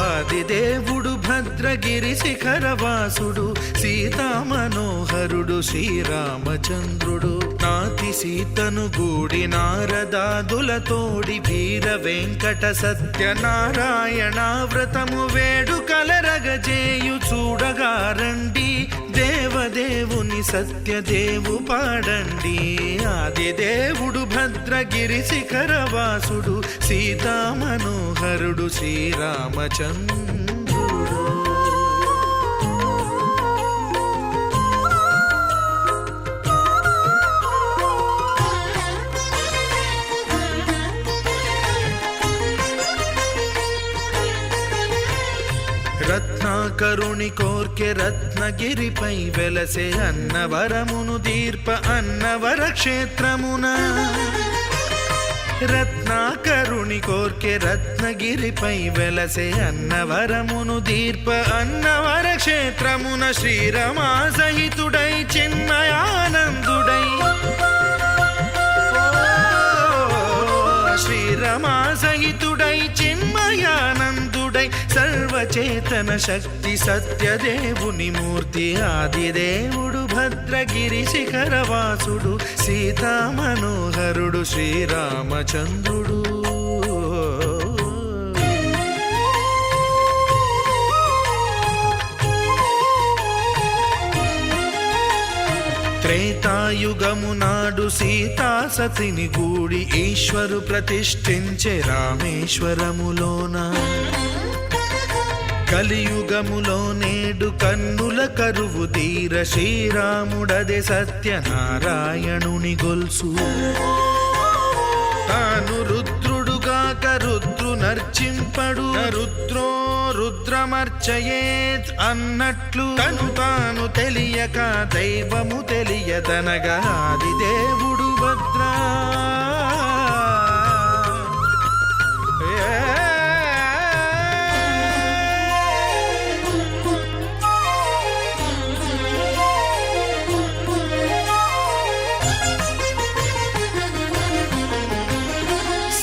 ఆదిదేవుడు భద్రగిరి శిఖరవాసుడు సీతామనోహరుడు శ్రీరామచంద్రుడు. నాతి సీతను గూడి నారదాదులతోడి వీర వెంకట సత్యనారాయణ వ్రతము వేడుకలరగజేయు చూడగా రండి, దేవదేవుని సత్యదేవు పాడండి. ఆదిదేవుడు భద్రగిరి శిఖరవాసుడు సీతామనోహరుడు శ్రీరామచంద్రుడు. రత్నాకరుని కోర్కె రత్నగిరిపై వెలసే అన్నవరమును దీర్ప అన్నవర క్షేత్రమున. రత్నాకరుని కోర్కె రత్నగిరిపై వెలసే అన్నవరమును దీర్ప అన్నవర క్షేత్రమున. శ్రీరమా సహితుడై చిన్మయానందుడై శ్రీరమా సహితుడై చిన్మయానందుడై సర్వచేతన శక్తి సత్యదేవుని మూర్తి. ఆదిదేవుడు భద్రగిరి శిఖరవాసుడు సీతామనోహరుడు శ్రీరామచంద్రుడు. త్రేతాయుగము నాడు సీతా సతిని గూడి ఈశ్వరు ప్రతిష్ఠించే రామేశ్వరములోన. కలియుగములో నేడు కన్నుల కరువు తీర శ్రీరాముడదే సత్యనారాయణుని గొల్సు. తాను రుద్రుడుగాక రుద్రు నర్చింపడు, రుద్రో రుద్రమర్చయేత్ అన్నట్లు తను తాను తెలియక దైవము తెలియదనగా ఆదిదేవుడు భద్రా.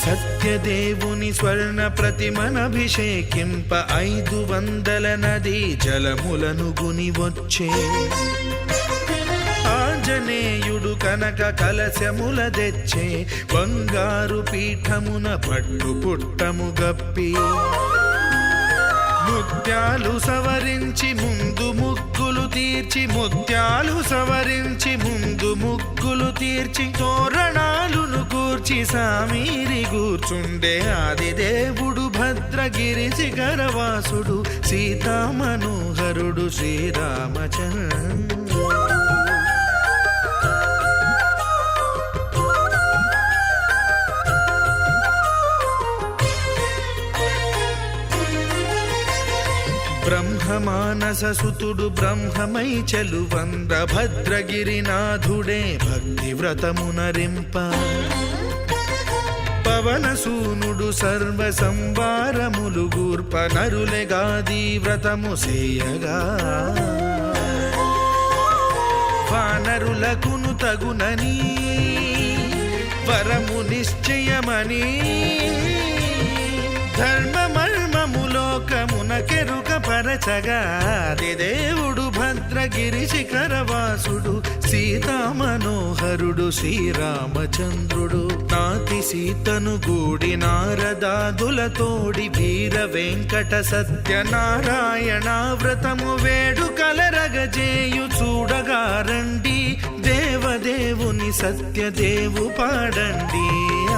సత్యదేవుని స్వర్ణ ప్రతిమనభిషేకింప 500 నదీ జలములను గుని వచ్చే. ఆంజనేయుడు కనక కలశముల తెచ్చే, బంగారు పీఠమున పట్టు పుట్టము గప్పి. ముత్యాలు సవరించి ముందు ముగ్గులు తీర్చి, ముత్యాలు సవరించి ముందు ముగ్గులు తీర్చి, తోరణాలును కూర్చి సామీరి కూర్చుండే. ఆదిదేవుడు భద్రగిరి శిఖరవాసుడు సీతామనోహరుడు శ్రీరామచంద్రుడు. బ్రహ్మమానస సుతుడు బ్రహ్మమై చెలువంద భద్రగిరినాథుడే భక్తి వ్రతమునరింప. పవనసూనుడు సర్వ సంవారములు గూర్ప, నరులెగాది వ్రతము సేయగా. వానరులకును తగునని వరము నిశ్చయమని, ధర్మమర్మములోకమునకెరుక పరచగా ఆదిదేవుడు భద్రగిరి శిఖరవాసుడు సీతామనోహరుడు శ్రీరామచంద్రుడు. నాతి సీతను గూడి నారదాదులతోడి వీర వెంకట సత్యనారాయణ వ్రతము వేడుకలరగజేయు చూడగా రండి, దేవదేవుని సత్యదేవు పాడండి.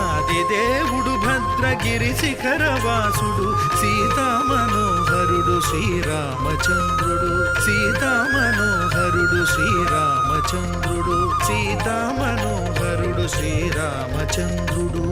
ఆదిదేవుడు భద్రగిరి శిఖరవాసుడు సీతామనోహరుడు శ్రీరామచంద్రుడు. సీతామనోహరుడు శ్రీరామచంద్రుడు. సీతామనోహరుడు శ్రీరామచంద్రుడు.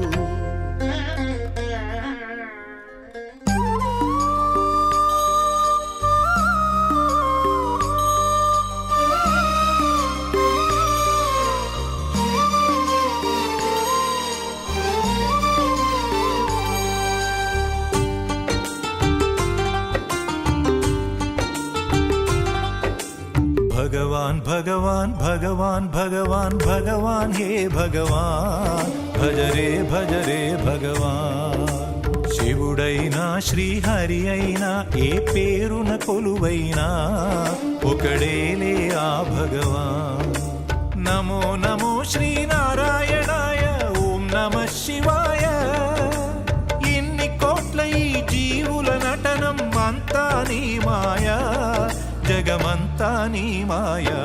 భగవాన్ భగవాన్ భగవాన్ భగవాన్ భగవాన్ హే భగవాన్ భజరే భజరే భగవాన్ శివుడైనా శ్రీహరి అయినా ఏ పేరున కొలువైనా ఒకడేలే ఆ భగవాన్ నమో నమో శ్రీనారాయణాయ ఓం నమః శివాయ ఇన్ని కోట్ల ఈ జీవుల నటనం అంతా నీ మాయా జగమంతా నీ మాయా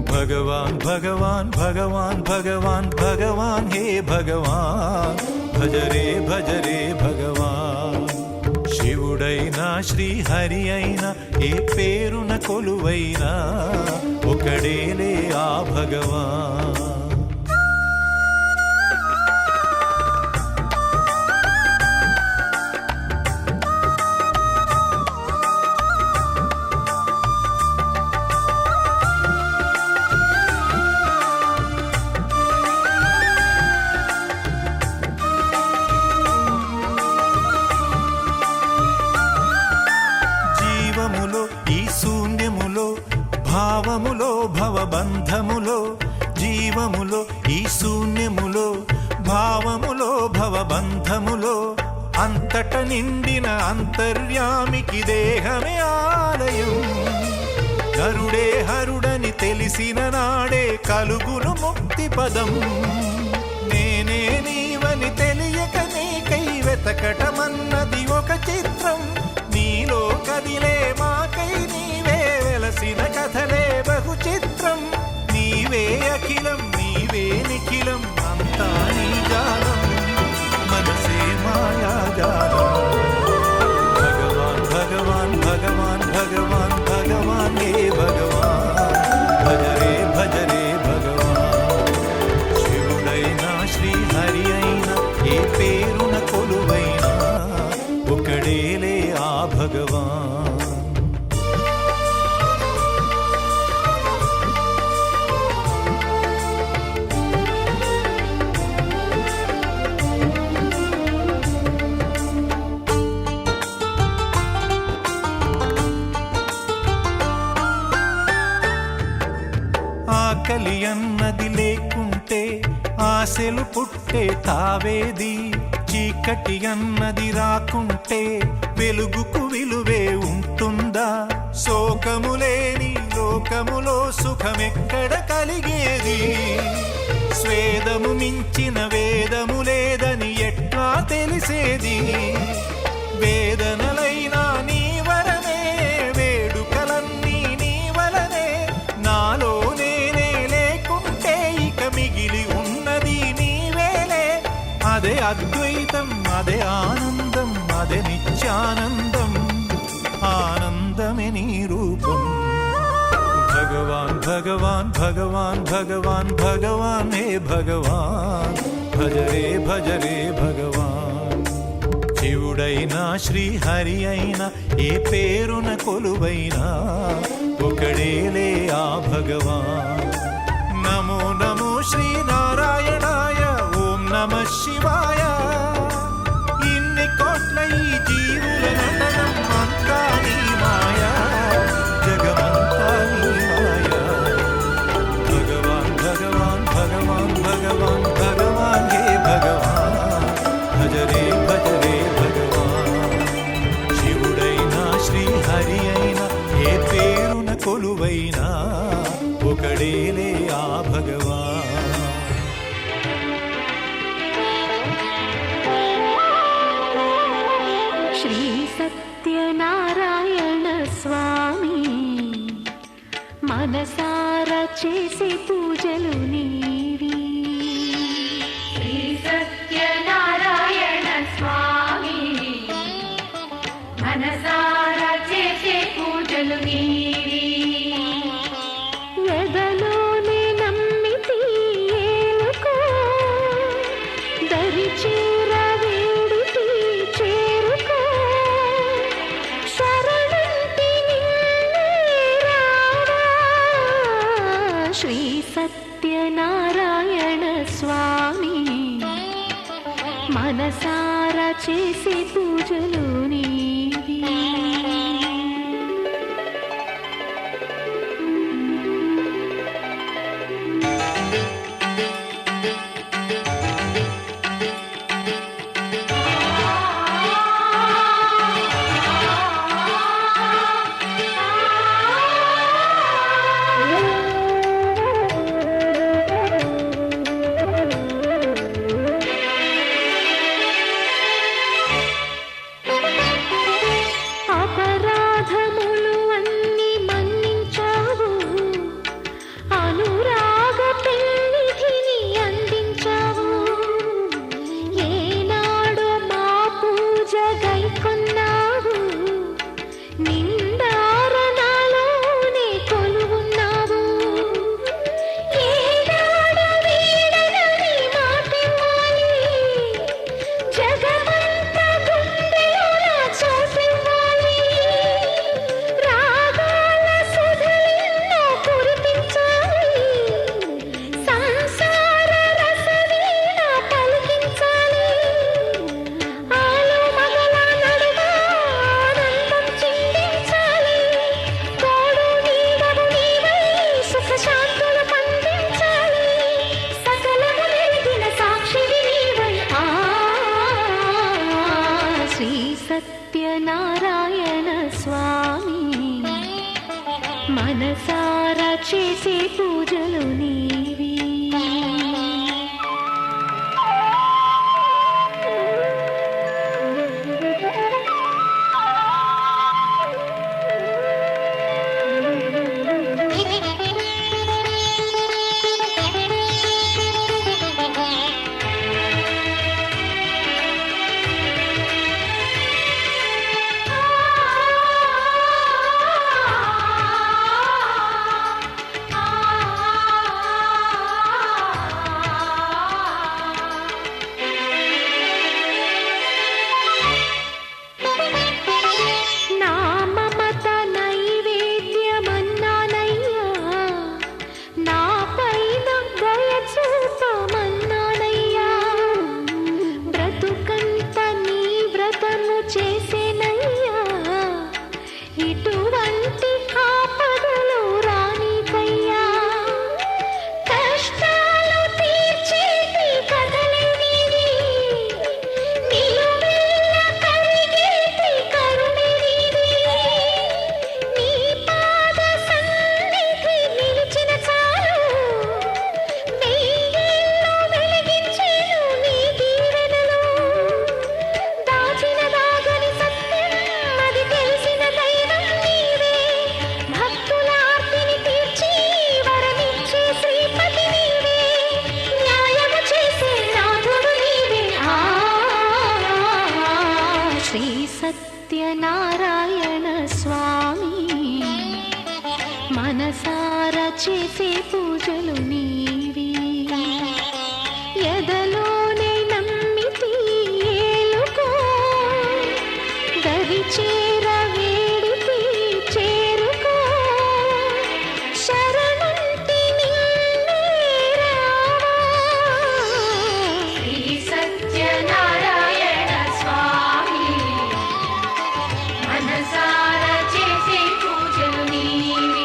భగవాన్ భగవాన్ భగవాన్ భగవాన్ భగవాన్ హే భగవాన్ భజరే భజరే భగవాన్ శివుడైనా శ్రీహరి అయినా ఏ పేరున కొలువైనా ఒకడేలే ఆ భగవాన్ ఈ శూన్యములో భావములో భవబంధములో జీవములో ఈ శూన్యములో భావములో భవబంధములో అంతట నిండిన అంతర్యామికి దేహమే ఆలయం నరుడే హరుడని తెలిసిన నాడే కలుగును ముక్తి పదం నేనే నీవని తెలియక నీకై వెతకటమన్నది ఒక చిత్రం నీలో కదిలే మాకై నీవే వెలసిన కథలే బహు చిత్రం నీవే అఖిలం నీవే నిఖిలం అంతా నీ జాలం మనసే మాయాజాలం భగవాన్ భగవాన్ భగవాన్ భగవాన్ భగవాన్ హే భగవాన్ భజరే భజరే భగవాన్ శివుడైనా శ్రీహరి అయినా ఏ పేరున కొలువైనా ఒకడేలే ఆ భగవాన్ ఆకలి అన్నది లేకుంటే ఆశలు పుట్టే తావేది చీకటి అన్నది రాకుంటే వెలుగుకు విలువే ఉంటుందా శోకము లేని లోకములో సుఖమెక్కడ కలిగేది స్వేదము మించిన వేదము లేదని ఎట్లా తెలిసేది వేదనలైనా నీ వరమే వేడుకలన్నీ నీ వలనే నాలో నేనే లేకుంటే ఇక మిగిలి ఉన్నది నీవేలే అదే అద్వైతం అదే ఆనందం అదే నిత్యానందం ఆనందమే నీ రూపం భగవాన్ భగవాన్ భగవాన్ భగవాన్ భగవాన్ హే భగవాన్ భజరే భజరే భగవాన్ శివుడైనా శ్రీహరి అయినా ఏ పేరున కొలువైనా ఒకడేలే ఆ భగవాన్ నమో నమో శ్రీనారాయణాయ ఓం నమః శివాయ ఇన్ని కోట్ల ఈ జీవుల నటనం అంతా నీ మాయా జగమంతా నీ మాయా భగవాన్ భగవాన్ భగవాన్ భగవాన్ భగవాన్ హే భగవాన్ భజరే భజరే భగవాన్ శివుడైనా శ్రీహరి అయినా ఏ పేరున కొలువైనా ఒకడేలే ఆ భగవాన్
శ్రీ సత్యనారాయణ స్వామి మనసారా చేసే పూజలు నీవి శ్రీ సత్యనారాయణ స్వామి మనసారా చేసే పూజలు నీవి ఎదలోనే నమ్మితి ఏలుకో దరి చేర వేడితి చేరుకో శరణంటి నిన్నే రావా శ్రీ సత్యనారాయణ స్వామి మనసారా చేసే పూజలు నీవి మనసారా చేసే పూజలు నీవి సత్యనారాయణ స్వామి మనసారా చేసే పూజలు నీవి ఎదలోనే నమ్మితి ఏలుకో దరి చేర వేడితి చేరుకో శరణంటి నిన్నే రావా శ్రీ సత్యనారాయణ స్వామి మనసారా చేసే పూజలు నీవి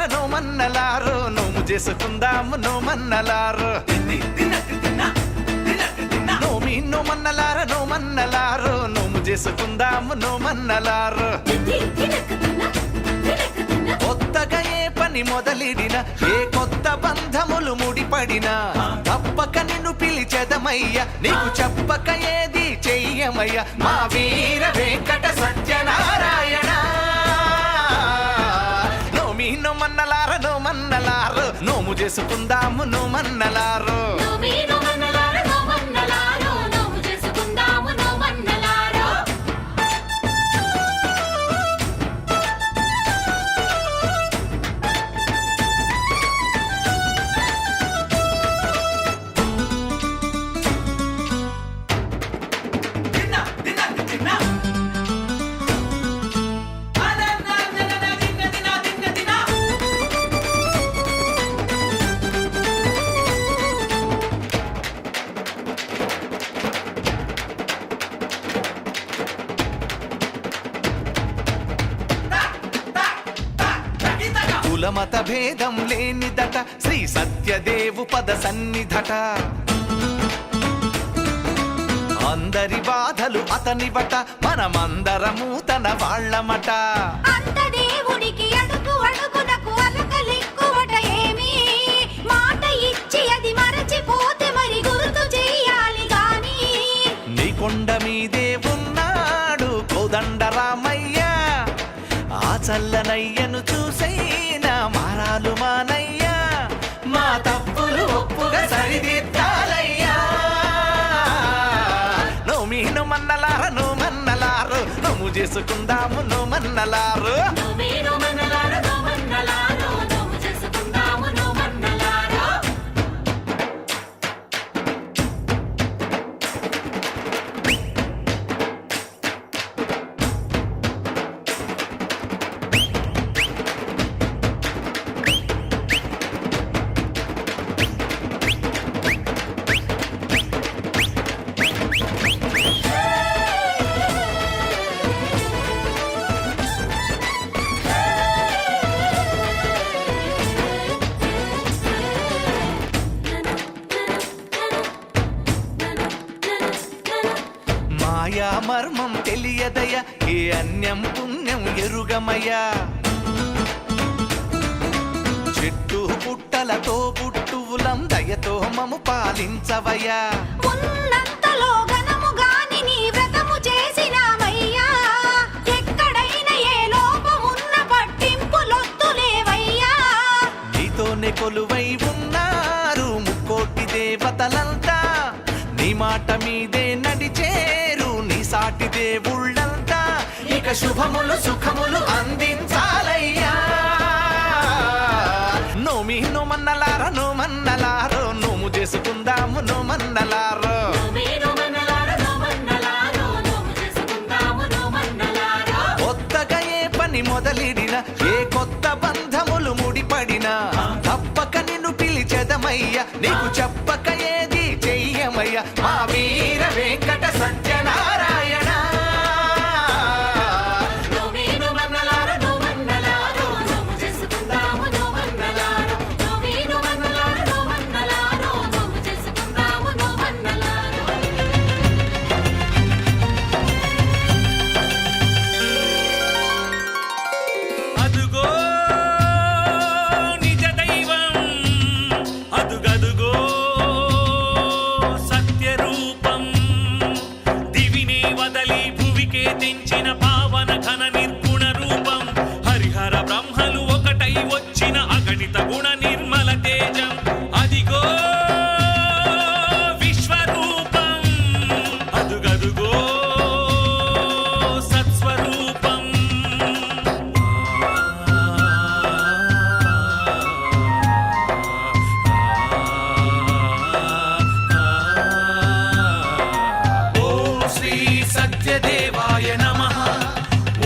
నోమన్నలారు నోము చేసుకుందాము నోమన్నలారు నోమన్నలారు నోము చేసుకుందాము నోమన్నలారు కొత్తగా ఏ పని మొదలిడిన ఏ కొత్త బంధములు ముడిపడినా తప్పక నిన్ను పిలిచెదమయ్య నీకు చెప్పక ఏది చెయ్యమయ్య మా వీర వెంకట సత్యనారాయణ నోమన్నలారు నోము చేసుకుందాము నోమన్నలారు కులమత భేదం లేనిదట శ్రీ సత్యదేవు పద సన్నిధట అందరి బాధలు అతనివట మనమందరము తన వాళ్ళమట
అంత దేవుడికి అడుగు అడుగునకు అలకలెక్కువట ఏమి మాట ఇచ్చి అది మరచిపోతే మరి గుర్తు చెయ్యాలి గాని
నీ కొండ మీదే ఉన్నాడు కోదండరామయ్య ఆ చల్లనయ్యను చూసైనా మారాలు మానయ్యా మా తప్పులు ఒప్పుగా సరిదిద్దాలయ్యా నోమన్నలారు నోము చేసుకుందాము నోమన్నలారు ఇంకా మర్మం తెలియదయ్యా ఏ అన్యం పుణ్యం ఎరుగమయ్యా చెట్టు పుట్టలతో పుట్టువులం దయతో మము పాలించవయ్యా
ఉన్నంతలో ఘనము గాని నీ వ్రతము చేసినామయ్యా ఎక్కడైనా ఏ లోపమున్న పట్టింపులొద్దులేవయ్యా
నీతోనే కొలువై ఉన్నారు ముక్కోటి దేవతలంతా నీ మాట మీదే నడిచేరు నీ సాటి దేవుళ్ళంతా ఇక శుభములు సుఖములు అందించాలయ్యా నోమి నోమన్నలారో నోమన్నలారో నోము చేసుకుందాము నోమన్నలారో కొత్తగా ఏ పని మొదలిడిన ఏ కొత్త బంధములు ముడిపడినా తప్పక నిన్ను పిలిచెదమయ్యా నీకు చెప్పక ఏది చెయ్యమయ్యా మా వీర వెంకట సత్యనారాయణ
అదుగో నిజ దైవం అదుగదుగో సత్య రూపం దివినే వదలి భువికే తెంచిన పావన ఘన నిర్గుణ రూపం హరిహర బ్రహ్మలు ఒకటై వచ్చిన అగణిత గుణ నిర్మల తేజం అదిగో విశ్వరూపం అదుగదుగో సత్స్వరూపం ఓం శ్రీ సత్యదేవాయ నమః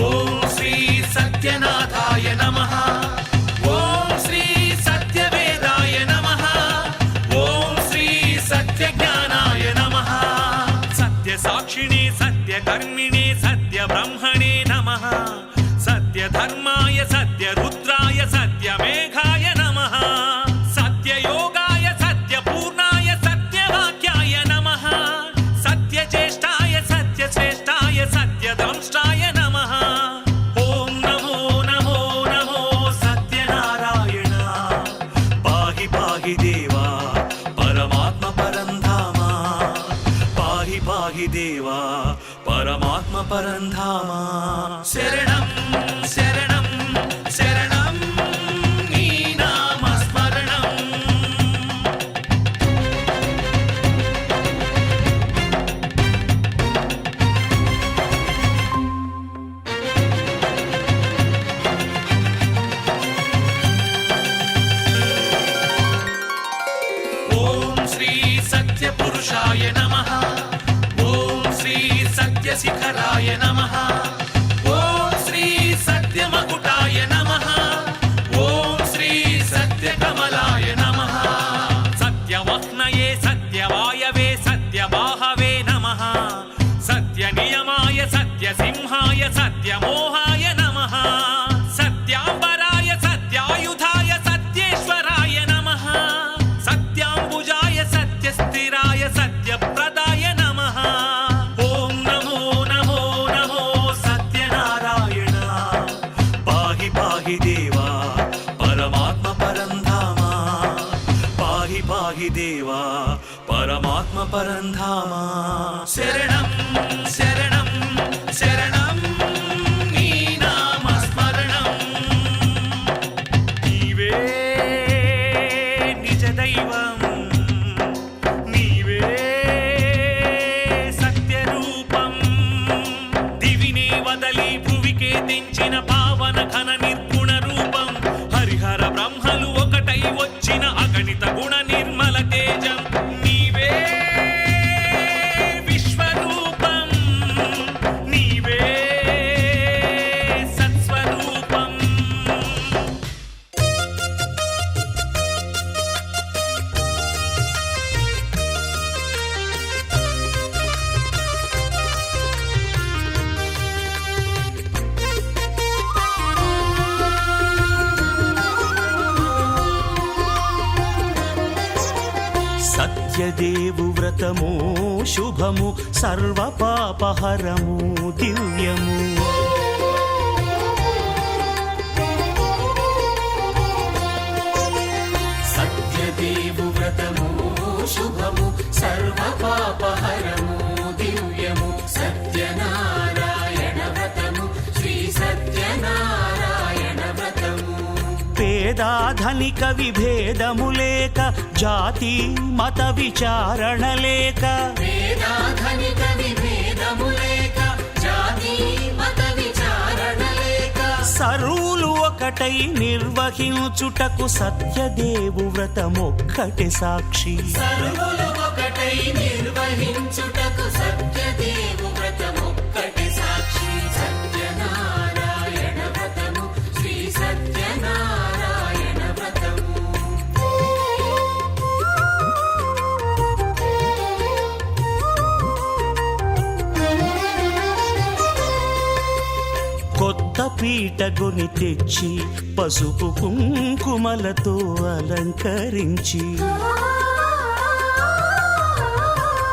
ఓం శ్రీ సత్యనాథాయ నమః ఓం శ్రీ సత్యవేదాయ నమః ఓం శ్రీ సత్యజ్ఞానాయ నమః సత్య సాక్షిణే సత్య కర్మిణే సత్య బ్రహ్మణే నమః సత్య ధర్మాయ సత్య రుద్రాయ సత్య మేఘాయ నమః సత్య యోగాయ సత్య పూర్ణాయ సత్యవాక్యాయ నమః సత్య జ్యేష్ఠాయ సత్య శ్రేష్ఠాయ సత్య దంష్టాయ నమః ఓం నమో నమో నమో సత్యనారాయణ పాహి పాహి దేవా పరమాత్మ పరంధామా పాహి పాహి దేవా పరమాత్మ పరంధామా శరణం శరణం శరణం నీ నామ స్మరణం ఓం శ్రీ సత్య పురుషాయ నమః ఓం శ్రీ సత్య శిఖరాయ నమః ఓం శ్రీ సత్య మకుటాయ నమః ఓం శ్రీ సత్య కమలాయ నమః సత్యవహ్నయే సత్యవాయవే సత్యవాహవే నమః సత్య నియమాయ సత్య సింహాయ సత్యమోహాయ నమః సత్యాంబరాయ సత్యాయుధాయ సత్యేశ్వరాయ నమః సత్యాంబుజాయ సత్యస్థిరాయ సత్యప్రదాయ నమః ఓం నమో నమో నమో సత్యనారాయణ పాహి పాహి దేవా పరమాత్మ పరంధామా పాహి పాహి దేవా పరమాత్మ పరంధామా శరణం శరణం శరణం నీ నామ స్మరణం నీవే నిజ దైవం నీవే సత్య రూపం దివినే వదలి భువికే తెంచిన పావన ఘన నిర్గుణ రూపం హరిహర బ్రహ్మలు ఒకటై వచ్చిన అగణిత గుణ నిర్మల తేజం నీవే విశ్వరూపం నీవే సత్స్వరూపం
సత్యదేవు వ్రతము శుభము సర్వపాపహరము దివ్యము.
సత్యదేవు వ్రతము శుభము సర్వపాపహరము దివ్యము. సత్యనారాయణ వ్రతము శ్రీ సత్యనారాయణ వ్రతము.
పేదాధనిక విభేదము లేక జాతి మత విచారణ లేక
వేదాధనిక విభేదము లేక జాతి మత విచారణ లేక
సర్వులు ఒకటై నిర్వహించుటకు సత్యదేవు వ్రతమొక్కటి సాక్షి.
సర్వులు ఒకటై నిర్వహించుటకు సత్యదేవు వ్రతమొక్కటి సాక్షి. సత్యనారాయణ వ్రతము శ్రీ సత్యనారాయణ వ్రతము.
కొత్త పీట గొని తెచ్చి పసుపు కుంకుమలతో అలంకరించి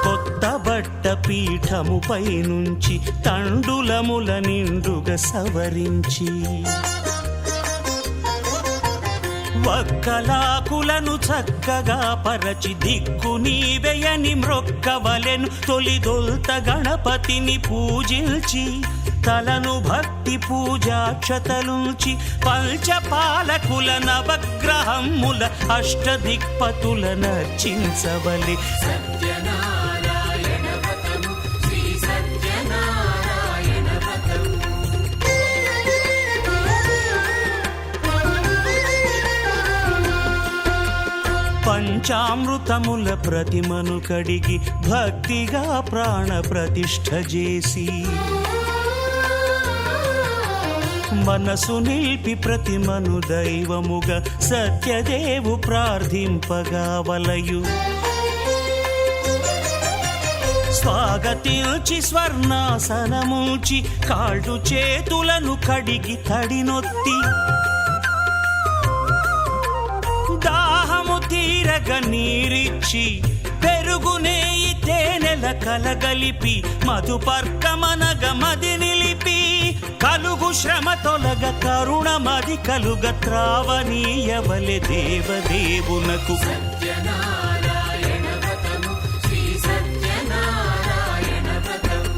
కొత్త బట్ట పీఠముపై నుంచి తండులముల నిండుగా సవరించి వక్కలాకులను చక్కగా పరచి దిక్కు నీవెయని మ్రొక్కవలెను. తొలిదొల్త గణపతిని పూజించి తలను భక్తి పూజాక్షతలుంచి పంచపాలకుల నవగ్రహముల అష్టదిక్పతుల నర్చించవలె.
సత్యనారాయణ వ్రతము శ్రీ సత్యనారాయణ వ్రతము.
పంచామృతముల ప్రతిమను కడిగి భక్తిగా ప్రాణ ప్రతిష్ఠ చేసి మనసు నిలిపి ప్రతిమను దైవముగా సత్యదేవు ప్రార్థింపగా వలయు. స్వాగతించి స్వర్ణాసనముంచి కాళ్ళు చేతులను కడిగి తడినొత్తి దాహము తీరగ నీరిచ్చి పెరుగు నెయ్యి తేనెల కలగలిపి మధుపర్కమనగ మది నిలిపి కలుగు శ్రమ తొలగ కరుణ మది కలుగ త్రావనీయవలె దేవదేవునకు.
సత్యనారాయణ వ్రతము శ్రీ సత్యనారాయణ వ్రతము.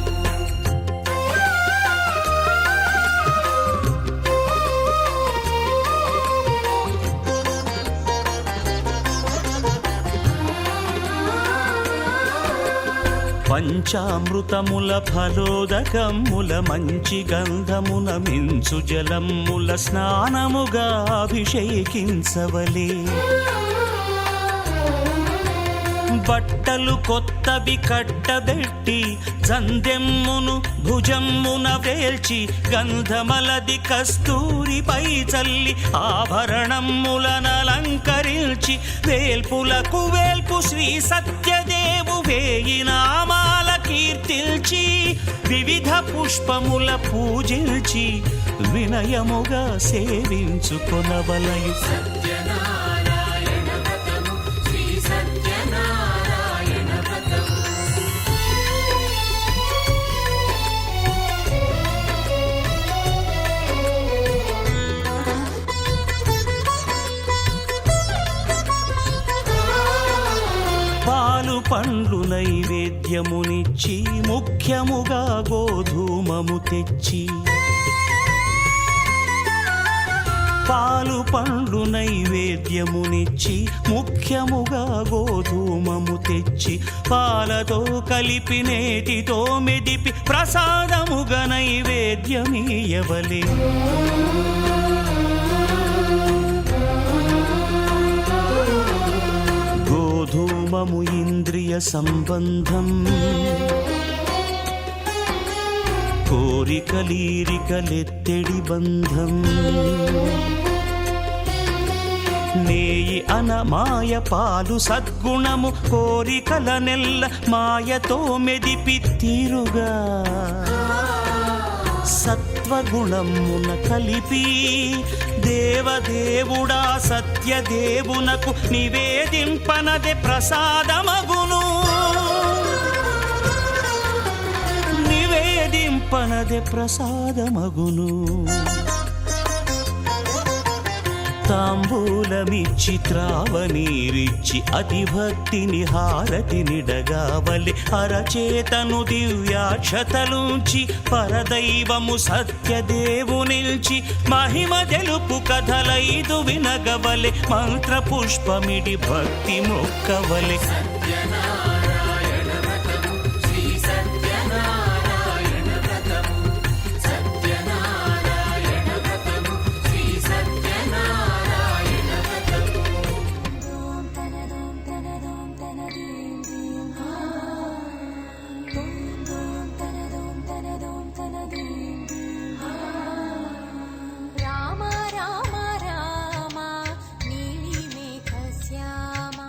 పంచామృతముల ఫలోదకముల మంచి గంధమున మించు జలముల స్నానముగా అభిషేకించవలే. బట్టలు కొత్తవి కట్టబెట్టి జందెమ్మును భుజమ్మున వేల్చి గంధమలది కస్తూరిపై చల్లి ఆభరణములనలంకరించి వేల్పులకు వేల్పు శ్రీ సత్యదేవు వేయి నామాల కీర్తిల్చి వివిధ పుష్పముల పూజించి వినయముగా సేవించుకొనవలయు.
సత్యనారాయణ వ్రతము శ్రీ సత్యనారాయణ వ్రతము.
పాలు పండ్లు నైవేద్యమునిచ్చి ముఖ్యముగా గోధూమము తెచ్చి పాలు పండ్లు నైవేద్యమునిచ్చి ముఖ్యముగా గోధూమము తెచ్చి పాలతో కలిపి నేతితో మెదిపి ప్రసాదముగా నైవేద్యమీయవలే. గోధూమము ఇంద్రియ సంబంధం కోరికలీరికలెత్తెడి బంధం నేయి అనమాయ పాలు సద్గుణము కోరికల నెల్ల మాయతో మెదిపి తీరుగా సత్వగుణమున కలిపి దేవదేవుడా సత్యదేవునకు నివేదింపనదే ప్రసాదమగును. నివేదింపనదే ప్రసాదమగును. తాంబూలమిచ్చి త్రావనీరిచ్చి అతిభక్తిని హారతినిడగావలి అరచేతను దివ్యాక్షతలుంచి పరదైవము సత్యదేవునిల్చి మహిమ తెలుపు కథలైదు వినగవలె మంత్ర పుష్పమిడి భక్తి మొక్కవలె.
రామ రామ రామ నీలిమేఘశ్యామ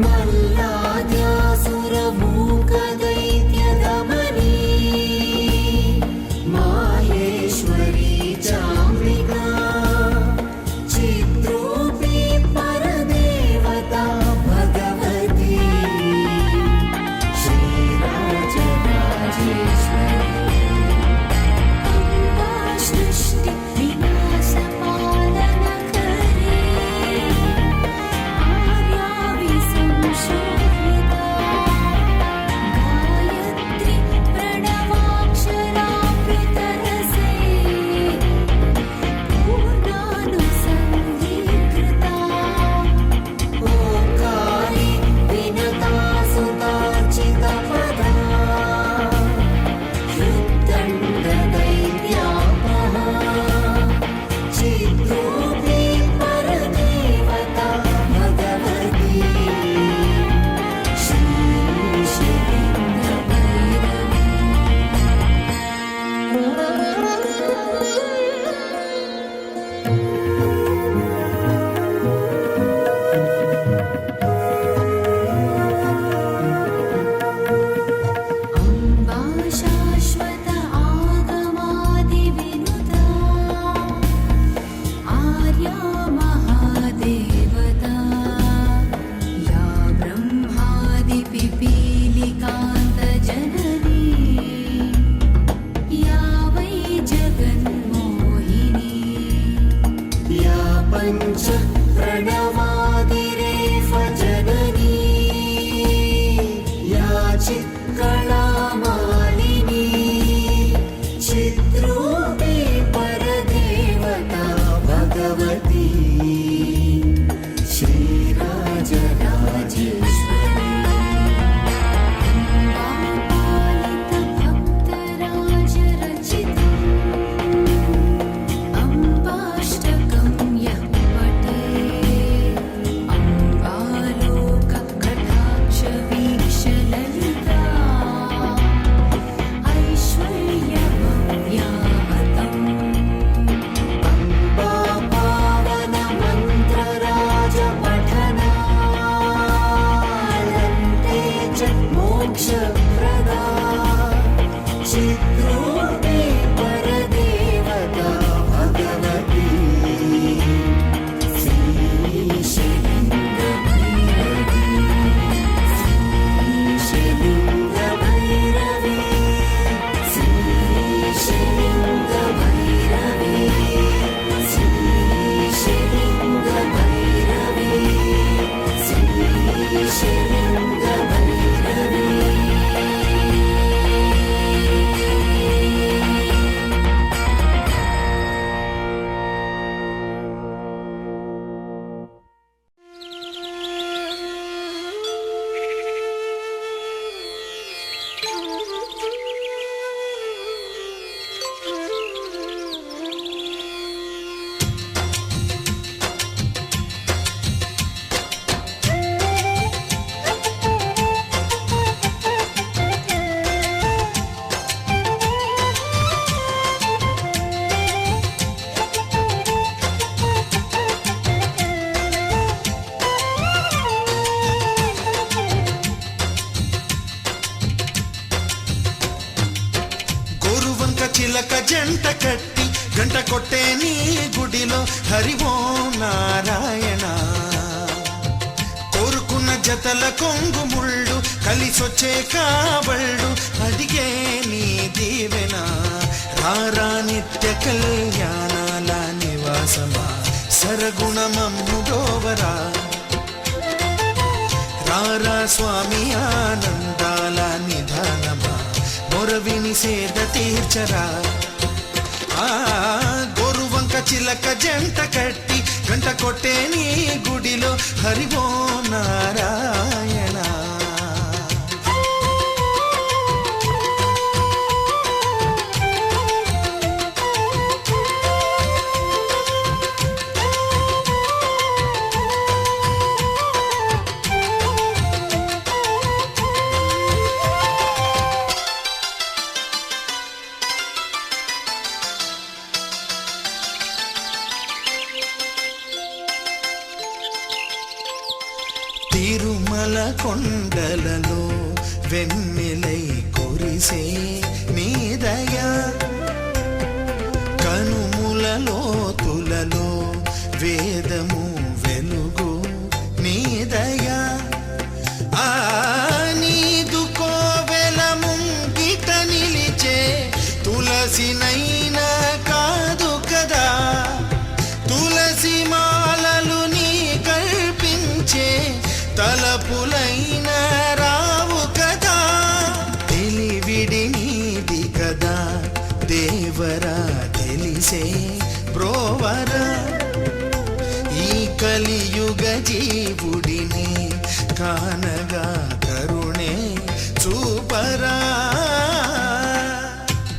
मल्लाद्यासुरमूकदैत्यदमनी माहेश्वरी चाम्बिका चिद्रूपी परदेवता भगवती श्रीराजराजेश्वरी अम्बा सृष्टि विनाशपालनकरी आर्या विसंशोभिता गायत्री प्रणवाक्षरामृतरसे पूर्णानुसन्धीकृता ओंकारी विनता सुतार्चितपदा हृद्दण्डदैत्यापहा चिद्रूपी परदेवता भगवती अम्बा शाश्वत आगमादिविनुता आर्या महादेवता या ब्रह्मादिपिपीलिकान्तजननी या वै जगन्मोहिनी या पञ्च प्रणवादिरेफजननी या चित्कलामालिनी चिद्रूपी परदेवता भगवती श्रीराजराजेश्वरी अम्बापालितभक्तराजरचितम् अम्बाष्टकं यः पठेत् अम्बालोककटाक्षवीक्षललिता ऐश्वर्यभव्याहतम् अम्बापावनमन्त्रराजपठनालन्ते च मोक्षप्रदा चिद्रूपी परदेवता भगवती श्रीशैलिङ्गभैरवी श्रीशैलिङ्गभैरवी श्रीशैलिङ्गभैरवी श्रीशैलिङ्गभैरवी श्रीशैलिङ्गभैरवी
గోరువంక చిలక జంట కట్టి గంట కొట్టే నీ గుడిలో హరి ఓం నారాయణ కోరుకున్న జతల కొంగు ముళ్ళు కలిసొచ్చే కాబళ్ళు అడిగే నీ దీవెన రారా నిత్య కళ్యాణాల నివాసమా సరగుణమమ్ముడోవరా రారా స్వామి ఆనందాల నిధానమా మొరవిని సేద తీర్చరా ఆ గోరువంక చిలక జంట కట్టి గంట కొట్టే నీ గుడిలో హరి ఓం నారాయణ తిరుమల కొండలలో వెన్నెలై కురిసే నీ దయ, కనుముల లోతులలో వేదము వెలుగు నీ దయ, ఆ నీదు కోవెల ముంగిట నిలిచే తులసినైనా కాదు కదా, తులసి మాలలు నీ కల్పించే తలపులైన రావు కదా, తెలివిడి నీది కదా దేవరా తెలిసే బ్రోవరా, ఈ కలియుగ జీవుడిని కానగా కరుణే చూపరా.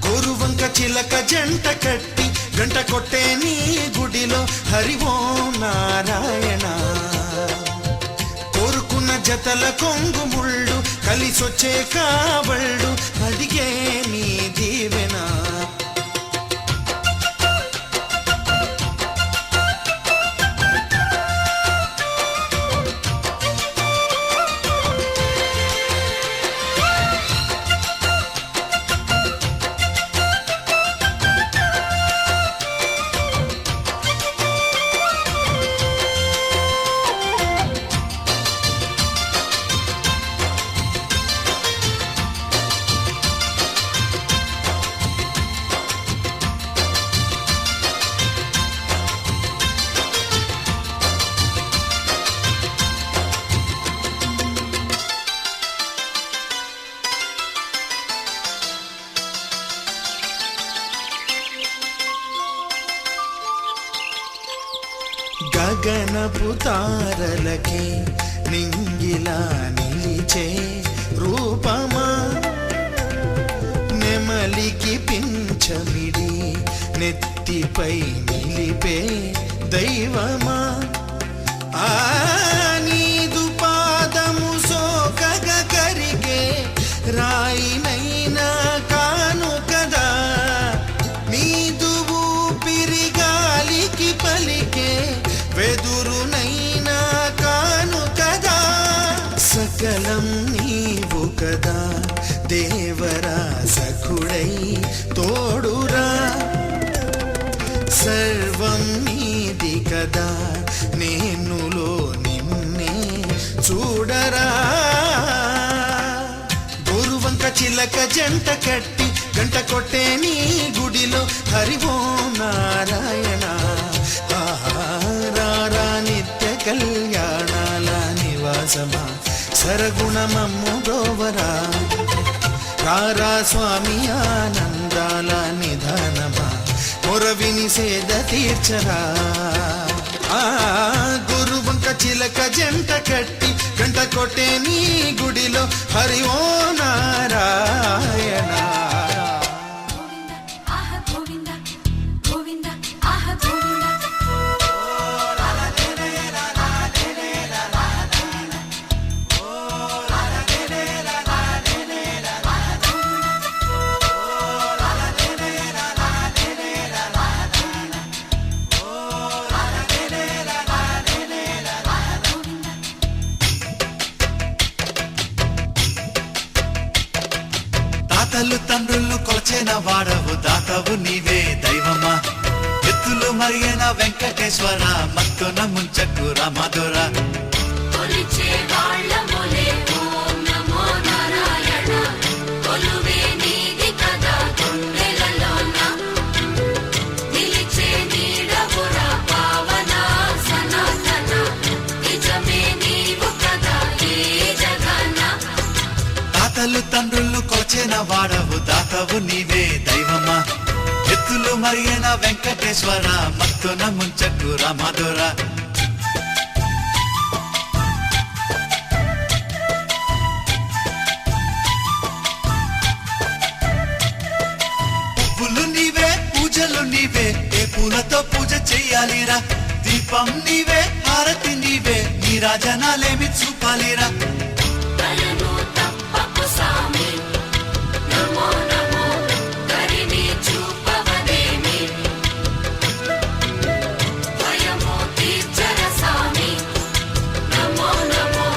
గోరువంక చిలక జంట కట్టి గంట కొట్టే నీ గుడిలో హరి ఓం నారాయణ, కోరుకున్న జతల కొంగు ముళ్ళు కలిసొచ్చే కావళ్ళు అడిగే నీ దీవెన. గగనపు తారలకే నింగిలా నిలిచే రూపమా, నెమలికి పింఛమిడి నెత్తిపై నిలిపే దైవమా, ఆ నీదు పాదము సోకగ కరిగే రాయినైనా కాను కదా, నీదు ఊపిరి గాలికి పలికే వెదురునైనా కాను కదా, సకలం నీవు కదా దేవరా సఖుడై తోడురా, సర్వం నీది కదా నేనులో నిన్నే చూడరా. గోరువంక చిలక జంట కట్టి గంట కొట్టే నీ గుడిలో హరి ఓం నారాయణ, ఆహారా నిత్య కళ్యాణాల నివాసమా సరగుణమమ్ము గోవరా, రారా స్వామి ఆనందాల నిధానమా మొరవిని సేద తీర్చరా. గురువంక చిలక జంట కట్టి గంట కొట్టే నీ గుడిలో హరి ఓం నారాయణ.
తాతలు తండ్రులు కొల్చిన వాడవు దాతవు నీవే దైవమా, ఎత్తులు మరియన వెంకటేశ్వర మత్తున ముంచకు రామధుర,
కొలిచే వాళ్ళములే ఓం నమో నారాయణ, కొలువే నీది కదా గుండెలలోన, నిలిచే నీడవురా పావన సనాతన, నిజమే నీవు కదా ఈ జగన్న.
తాతలు తండ్రులు కొల్చిన వాడవు దాతవు నీవే దైవమా, ఎత్తులు మరియన వెంకటేశ్వర మత్తున ముంచకు రామధుర, పువ్వులు నీవే పూజలు నీవే ఏ పూలతో పూజ చెయ్యాలిరా, దీపం నీవే హారతి నీవే నీ రాజనాలేమి చూపాలిరా.
కలను తప్పకు సామి నమో నమో కరిని చూపవదేమి, భయము తీర్చర సామి నమో నమో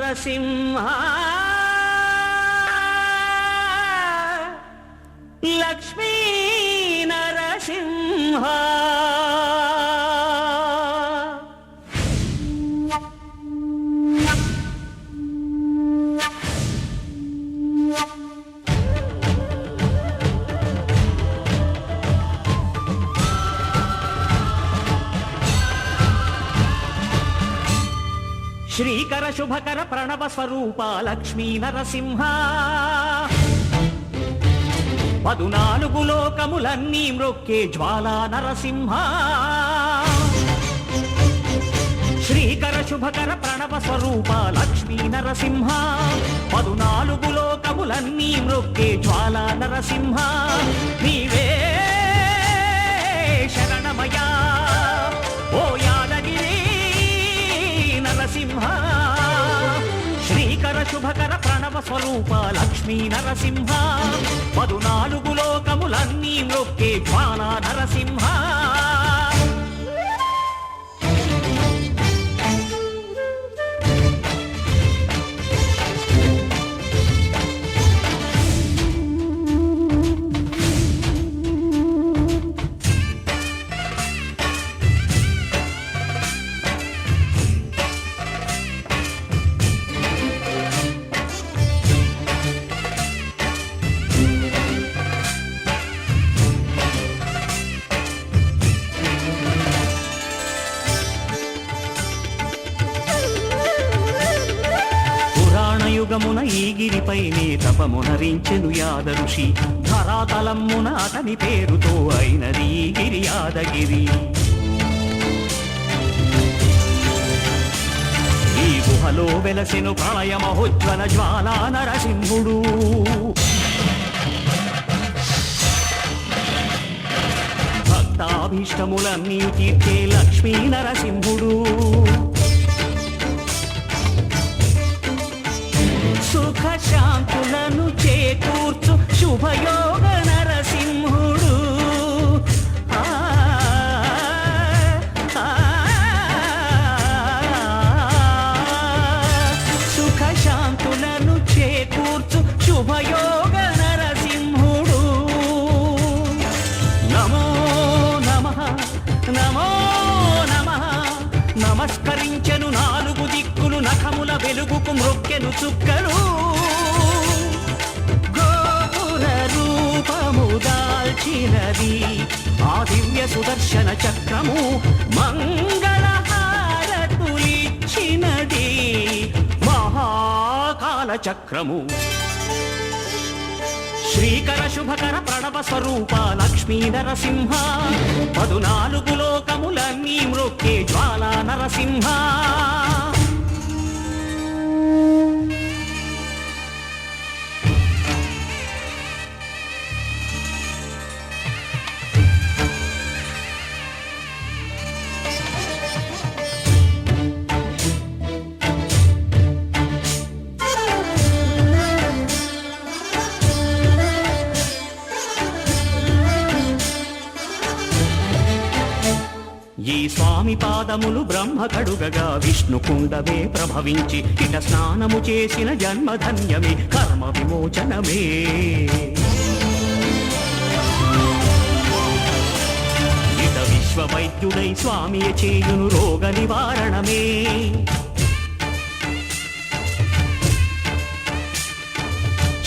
నరసింహ లక్ష్మీ నరసింహ శ్రీకర శుభకర ప్రణవ స్వరూప లక్ష్మీ నరసింహ 14 లోకములన్నీ మ్రొక్కే జ్వాలా నరసింహ శ్రీకర శుభకర ప్రణవ స్వరూప లక్ష్మీ నరసింహ 14 లోకములన్నీ మ్రొక్కే జ్వాలా నరసింహ నీవే శరణమయా ఓ యాదగిరి నరసింహ శ్రీకర శుభకర ప్రణవ స్వరూప లక్ష్మీ నరసింహ 14 లోకములన్నీ మ్రొక్కే జ్వాలా నరసింహ యుగమున ఈ గిరిపైనే తపమునరించెను యాద ఋషి ధరాతలమ్మున అతని పేరుతో అయినది ఈ గిరి యాదగిరి ఈ గుహలో వెలసెను ప్రళయ మహోజ్వల జ్వాలా నరసింహుడు భక్తాభీష్టములన్నీ తీర్చే లక్ష్మీ నరసింహుడు సుఖ శాంతులను చేకూర్చు శుభయోగ నరసింహుడు సుఖ శాంతులను చేకూర్చు శుభయోగ నరసింహుడు నమో నమః నమో నమః నమస్కరించెను 4 దిక్కులు నఖముల వెలుగుకు మ్రొక్కెను చుక్కలు గోపుర రూపము దాల్చినది ఆ దివ్య సుదర్శన చక్రము మంగళ హారతులిచ్చినది మహాకాల చక్రము శ్రీకర శుభకర ప్రణవ స్వరూప లక్ష్మీ నరసింహ 14 లోకములన్నీ మ్రొక్కే జ్వాలా నరసింహ ఈ స్వామి పాదములు బ్రహ్మ కడుగగా విష్ణు కుండమే ప్రభవించి ఇట స్నానము చేసిన జన్మధన్యమే కర్మ విమోచనమే ఇట విశ్వవైద్యుడై స్వామి చేయును రోగ నివారణమే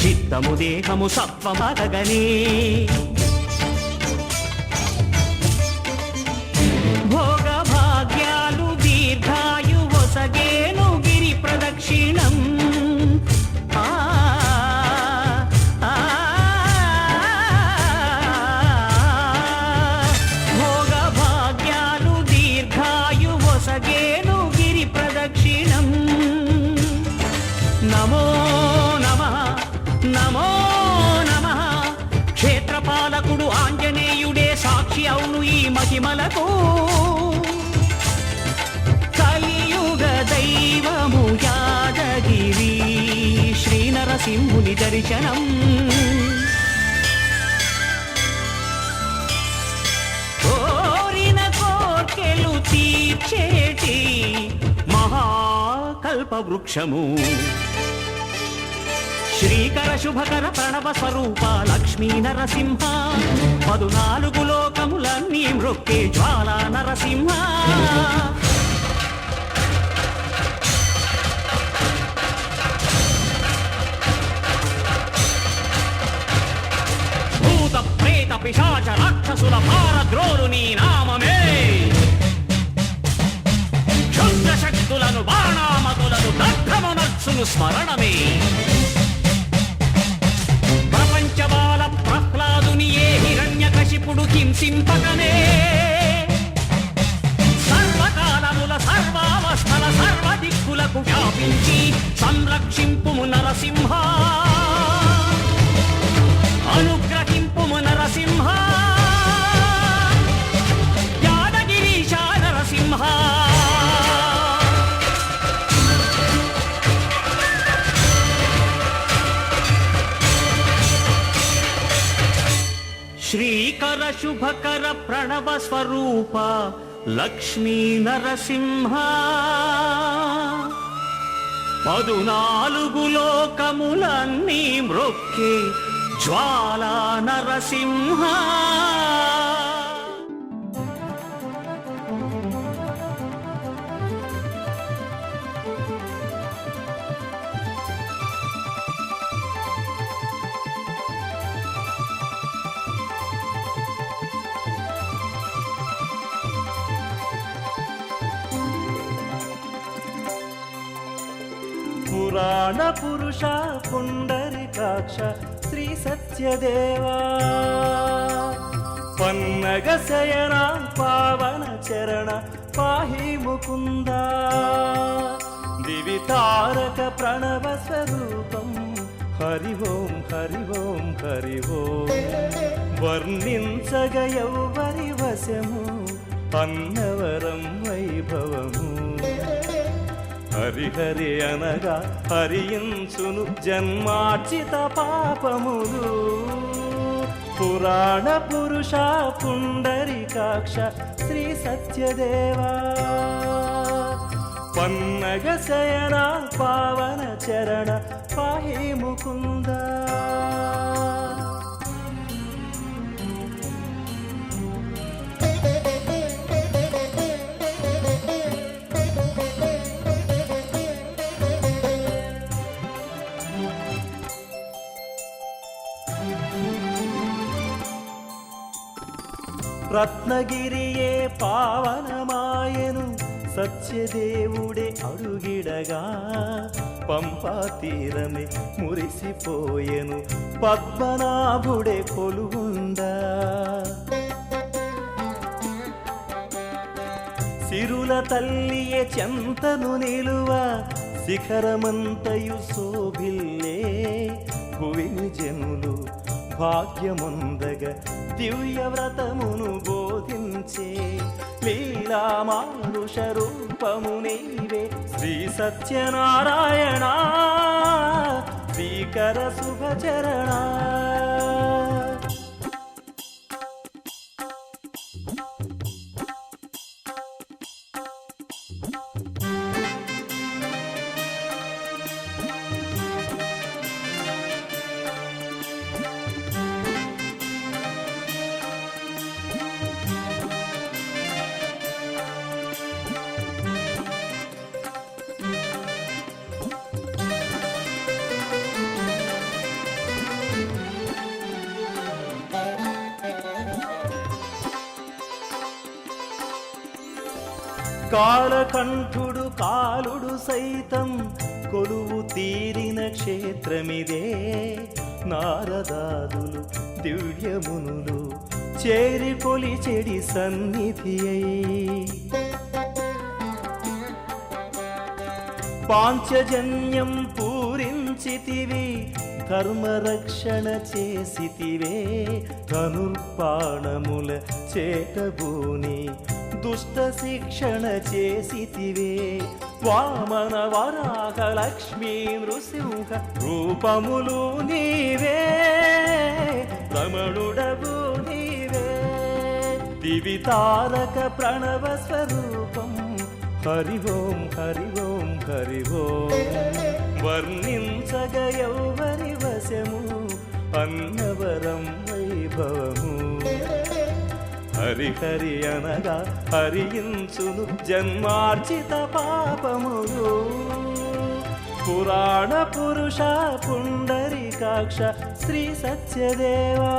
చిత్తము దేహము సత్వమగనే భోగ భాగ్యాలు దీర్ఘాయు వసగేను గిరి ప్రదక్షిణం భోగ భాగ్యాలు దీర్ఘాయు వసగేను గిరి ప్రదక్షిణం నమో నమః నమో నమః క్షేత్రపాలకుడు ఆంజనేయుడే సాక్షి అవును ఈ మహిమలకు కలియుగ దైవము యాదగిరి శ్రీ నరసింహుని దర్శనం కోరిన కోర్కెలు తీర్చేటి మహాకరుణామయుడు కల్పవృక్షము శ్రీకర శుభకర ప్రణవ స్వరూప లక్ష్మీ నరసింహ 14 లోకములన్నీ మృక్కే జ్వాలా నరసింహ భూత ప్రేత పిశాచ రాక్షసుల భారద్రోలు నీ నామమే క్షుద్ర శక్తులను బాణామతులను దగ్ధమునర్చును స్మరణమే ప్రపంచబాల ప్రహ్లాదుని ఏ హిరణ్యకశిపుడు హింసింపకనే సర్వకాలముల సర్వావస్థల సర్వదిక్కులకు వ్యాపించి సంరక్షింపుము నరసింహ అనుగ్రహింపుము నరసింహ యాదగిరీశ నరసింహ శ్రీకర శుభకర ప్రణవ స్వరూప లక్ష్మీ నరసింహ 14 లోకములన్నీ మ్రొక్కే జ్వాలా నరసింహ
పురాణ పురుష పుండరీకాక్ష శ్రీ సత్యదేవా పన్నగ శయన పావన చరణ పాహి ముకుంద దివి తారక ప్రణవ స్వరూపం హరి ఓం హరి ఓం హరి ఓం వర్ణించగ యౌవరి వశము అన్నవరం వైభవము హరిహరి అనగా హరించును జన్మార్జిత పాపములు పురాణ పురుష పుండరీకాక్ష శ్రీ సత్యదేవా పన్నగ శయన పావన చరణ పాహి ముకుంద రత్నగిరియే పావనమాయను సత్యదేవుడే అడుగిడగా పంపా తీరమే మురిసిపోయెను పద్మనాభుడే కొలువుండా సిరుల తల్లియే చెంతను నిలువ శిఖరమంతయు శోభిల్లే భువిని జనులు భాగ్యముందగ దివ్య వ్రతమును బోధించే లీలా మానుష రూపము నీవే శ్రీ సత్యనారాయణ శ్రీకర శుభచరణ కాలకంఠుడు కాలుడు సైతం కొలువు తీరిన క్షేత్రమిదే నారదాదులు దివ్యమునులు చేరి కొలిచెడి సన్నిధి అయి పాంచజన్యం పూరించితివి ధర్మరక్షణ చేసితివే ధనుర్పాణముల చేటబూని దుష్ట శిక్షణ చేసితివే వామన వరాహ లక్ష్మీ నృసింహ రూపములు నీవే రమణుడవు నీవే దివి తారక ప్రణవ స్వరూపం హరి ఓం హరి ఓం హరి ఓం వర్ణించగ ఎవ్వరి వశము అన్నవరం వైభవము హరి హరి అనగా హరించును జన్మార్జిత పాపములు పురాణ పురుష పుండరీకాక్ష శ్రీ సత్యదేవా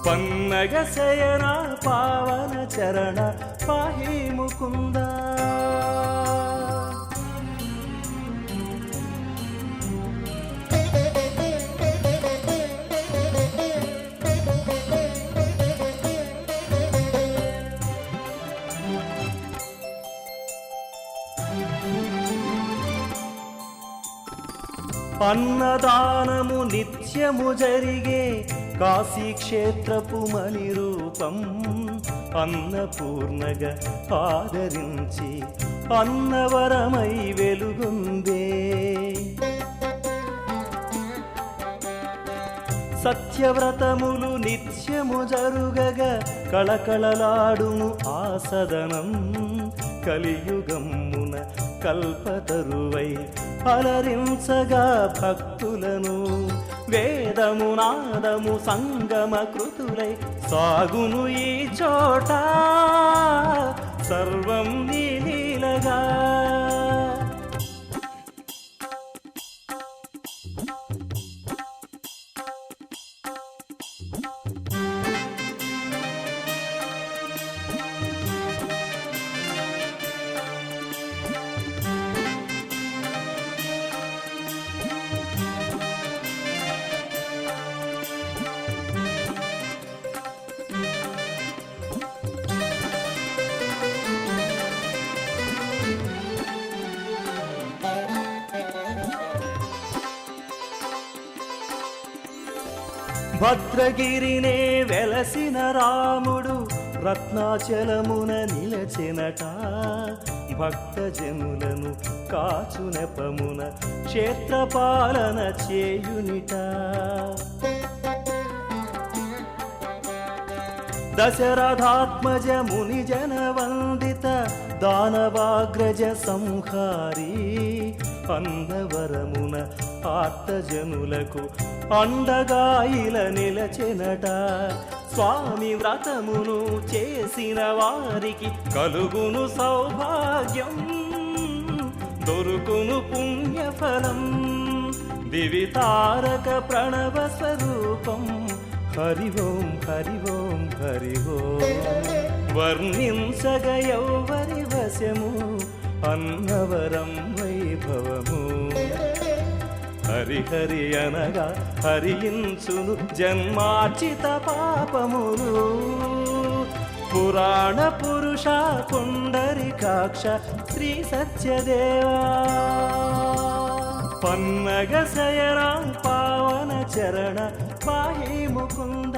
పన్నగ శయన పావన చరణ పాహి ముకుంద అన్నదానము నిత్యము జరిగే కాశీక్షేత్రపు మణి రూపం అన్నపూర్ణగా ఆదరించి అన్నవరమై వెలుగుందే సత్యవ్రతములు నిత్యము జరుగగా కళకళలాడును ఆ సదనం కలియుగమ్మున కల్పతరువై అలరించగా భక్తులను వేదము నాదము సంగమ కృతులై సాగును ఈ చోట సర్వం నీ లీలగా భద్రగిరినే వెలసిన రాముడు రత్నాచలమున నిలచెనట భక్తజనులను కాచునెపమున క్షేత్రపాలన చేయునిట దశరథాత్మజ ముని జన వందిత దానవాగ్రజ సంహారీ అన్నవరమున ఆర్తజనులకు అండగాయిల నిలచెనట స్వామి వ్రతమును చేసిన వారికి కలుగును సౌభాగ్యం దొరుకును పుణ్యఫలం దివి తారక ప్రణవ స్వరూపం హరి ఓం హరి ఓం హరి ఓం వర్ణించగ ఎవ్వరి వశము అన్నవరం వైభవము హరి హరి అనగా హరించును జన్మార్జిత పాపములు పురాణ పురుష పుండరీకాక్ష శ్రీ సత్యదేవా పన్నగ శయన పావన చరణ పాహి ముకుంద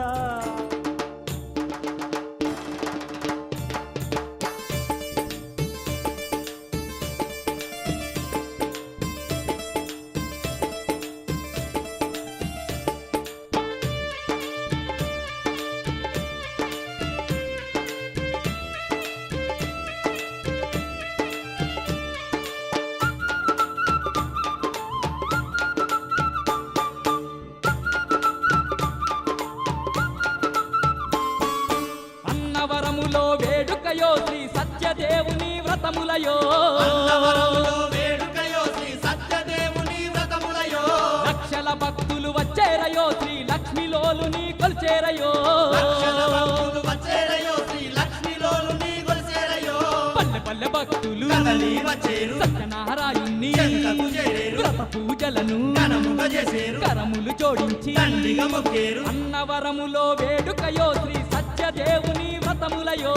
అన్నవరములో వేడుకయో శ్రీ సత్యదేవుని వ్రతములయో లక్షల భక్తులు వచ్చేరయో శ్రీ లక్ష్మీలోలుని కొల్చేరయో పల్లె పల్లె భక్తులు సత్యనారాయణ్ణి వ్రత పూజలను కరములు జోడించి అన్నవరములో వేడుకయో శ్రీ సత్యదేవుని వ్రతములయో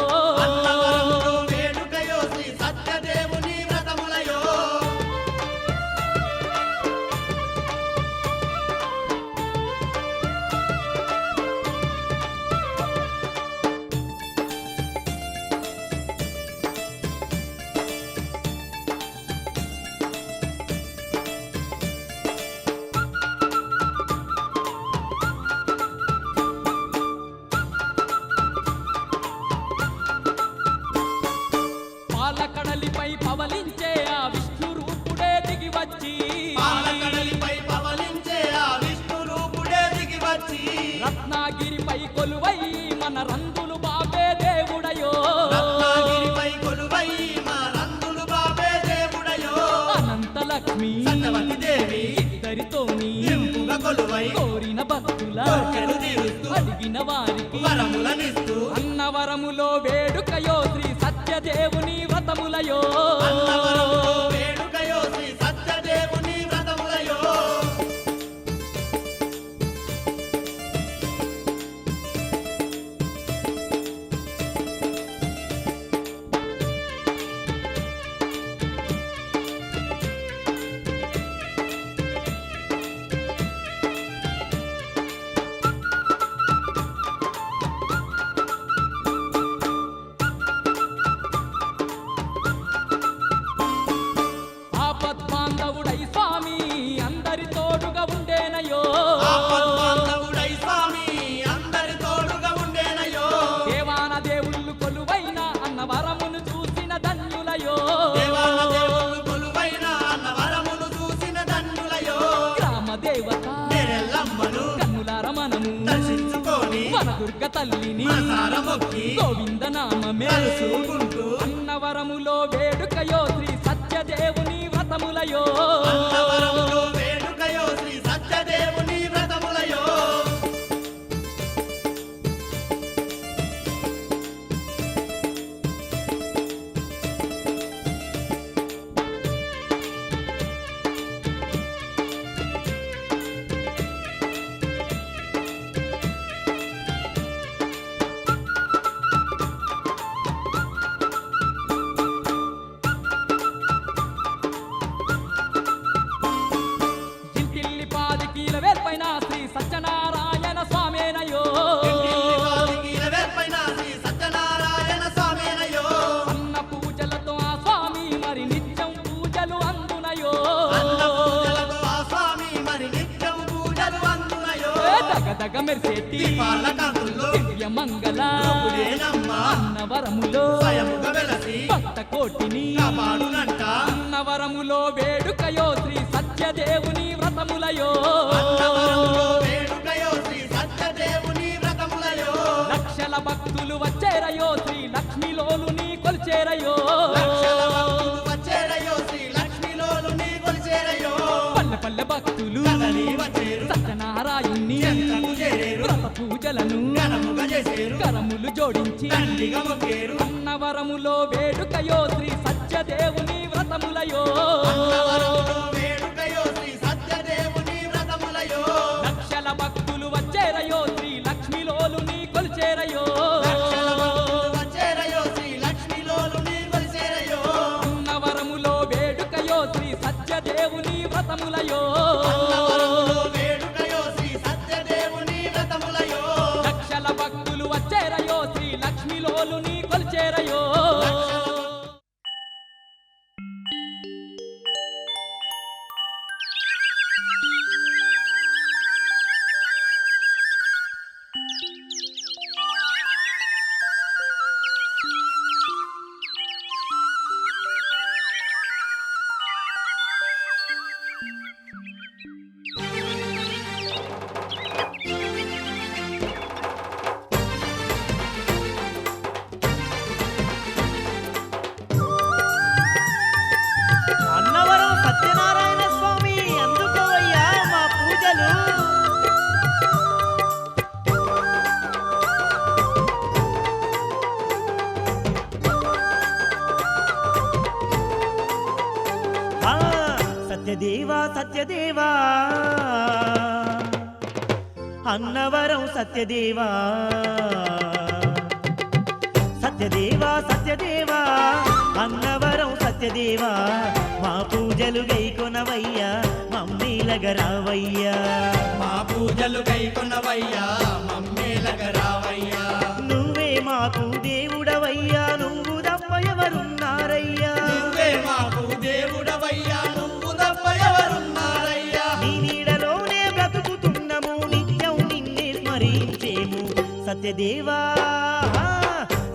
అందరితోని
ఇంపుగా కొలువై
కోరిన భక్తుల
కోర్కెలు తీరుస్తూ
అడిగిన వారికి
వరములనిస్తూ
అన్నవరములో వేడుకయో శ్రీ సత్యదేవుని వ్రతములయో
అన్నవరములో వేడుకయో శ్రీ సత్యదేవుని వ్రతములయో
ఆపద్బాంధవుడై స్వామి అందరి తోడుగా ఉండేనయో
ఆపద్బాంధవుడై స్వామి అందరి తోడుగా ఉండేనయో
దేవాన దేవుళ్ళు కొలువైన అన్నవరమును చూసిన ధన్యులయో
దేవాల దేవుళ్ళు కొలువైన అన్నవరమును చూసిన ధన్యులయో
గ్రామ దేవత
నేరెల్లమ్మను
కన్నులార మనము
దర్శించుకొని
మన దుర్గ తల్లిని
మనసార మొక్కి
గోవింద నామమే
తలుచుకుంటూ
అన్నవరములో వేడుకయో శ్రీ సత్యదేవుని వ్రతములయో
అన్నవరములో వేడుకయో శ్రీ సత్యదేవుని వ్రతములయో
జింటిల్లి పాదికీల వేల్పైన శ్రీ సత్యనారాయణ స్వామేనయో
ఇంటిల్లి పాదికీల వేర్పైన శ్రీ సత్యనారాయణ స్వామినయో
అన్న పూజలతో ఆ స్వామి మరి నిత్యం పూజలు అందునయో
అన్న పూజలతో ఆ స్వామి మరి నిత్యం పూజలు అందునయో
దగదగ మెరిసేటి
దీపాల కాంతుల్లో
దివ్య మంగళ
ప్రభుడేనమ్మ
అన్నవరములో
స్వయముగా వెలసి
భక్త కోటిని
కాపాడునంట
అన్నవరములో వేడుకయో శ్రీ సత్యదేవుని వ్రతములయో
అన్నవరములో వేడుకయో శ్రీ సత్యదేవుని వ్రతములయో
లక్షల భక్తులు వచ్చేరయో శ్రీ లక్ష్మీలోలుని కొలిచేరయో
లక్షల భక్తులు వచ్చేరయో శ్రీ లక్ష్మీలోలుని కొలిచేరయో
పల్లె పల్లె భక్తులు
కదలి వచ్చేరు
సత్యనారాయణ్ణి
చెంతకు చేరేరు
వ్రత పూజలను
ఘనముగా చేసేరు
కరములు జోడించి
దండిగా మొక్కేరు
అన్నవరములో వేడుకయో శ్రీ సత్యదేవుని వ్రతములయో
అన్నవరములో వేడుకయో శ్రీ సత్యదేవుని వ్రతములయో
లక్షల భక్తులు వచ్చేరయో శ్రీ లక్ష్మీలోలుని కొలిచేరయో
లక్షల భక్తులు వచ్చేరయో శ్రీ లక్ష్మీలోలుని కొలిచేరయో
అన్నవరములో వేడుకయో శ్రీ సత్యదేవుని వ్రతములయో
అన్నవరములో వేడుకయో శ్రీ సత్యదేవుని వ్రతములయో
లక్షల భక్తులు వచ్చేరయో శ్రీ లక్ష్మీలోలుని కొలిచేరయో
అన్నవరం సత్యనారాయణ స్వామి అందుకోవయ్యా మా పూజలు ఆ, సత్యదేవా సత్యదేవా అన్నవరం సత్యదేవా సత్యదేవా సత్యదేవా అన్నవరం సత్యదేవా మా పూజలు గైకొనవయ్యా మమ్మీలగరావయ్యా
మా పూజలు కైకొనవయ్యా మమ్మేలగరావయ్యా
నువ్వే మాకు దేవుడవయ్యా నువ్వు తప్ప ఎవరున్నారయ్యా
నువ్వే మాకు దేవుడవయ్యా నువ్వు తప్ప ఎవరున్నారయ్యా
నీ నీడలోనే బ్రతుకుతున్నాము నిత్యం నిన్నే స్మరించేము సత్యదేవా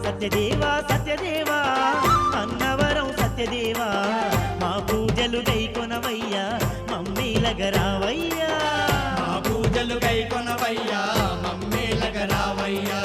సత్యదేవా సత్యదేవా అన్నవరం సత్యదేవా మా పూజలు గైకొనవయ్యా మమ్మీలగరావయ్యా
మా పూజలు కైకొనవయ్యా మమ్మేలగరావయ్యా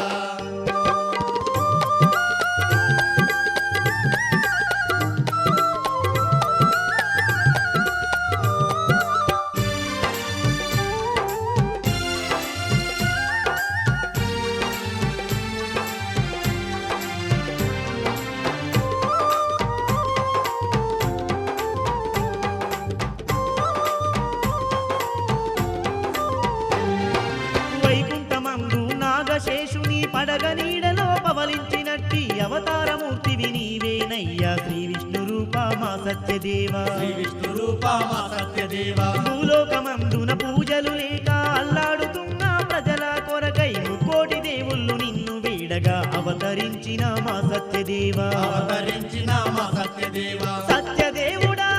పడగ నీడలో పవలించినట్టి అవతారమూర్తివి నీవేనయ్యా శ్రీ విష్ణు రూప మా సత్యదేవా
శ్రీ విష్ణు రూప మా సత్యదేవా
భూలోకమందున పూజలు లేక అల్లాడుతున్న ప్రజల కొరకై ముక్కోటి దేవుళ్ళు నిన్ను వేడగా అవతరించిన మా సత్యదేవా
అవతరించిన మా సత్యదేవా
సత్యదేవుడా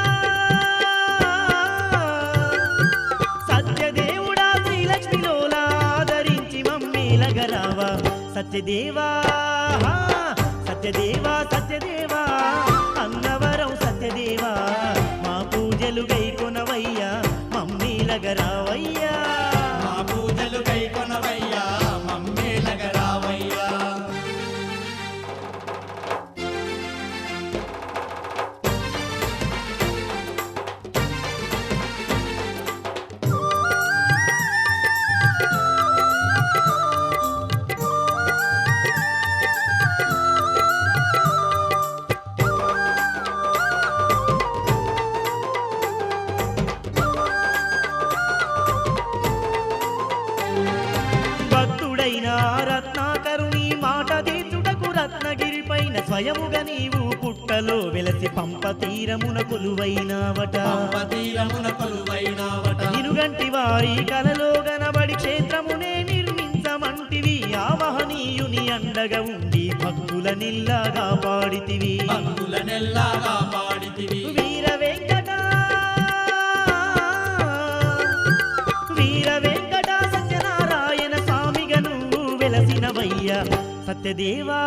సత్యదేవుడా శ్రీలక్ష్మిలోలా ఆదరించి మమ్మేలగరావా సత్యదేవా సత్యదేవా సత్యదేవా అన్నవరం సత్యదేవా మా పూజలు గైకొనవయ్యా మమ్మేలగరావయ్యా
మా పూజలు కైకొనవయ్యా మమ్మేలగరావయ్యా
భక్తుడైన రత్నాకరుని మాట తీర్చుటకు రత్నగిరిపైన స్వయముగా నీవు పుట్టలో వెలసి పంప తీరమున కొలువైనావట
తీరమున కొలువైనావట
నిరుగంటి వారి కలలో గనబడి క్షేత్రమునే నిర్మించమంటివి ఆ మహనీయుని అండగా ఉండి భక్తుల నిల్లాగా పాడితివి
భక్తులనెల్లాగా పాడితివి
వీర వెంకట వీర వెంకట సత్యనారాయణ స్వామిగా నువ్వు వెలసినవయ్యా సత్యదేవా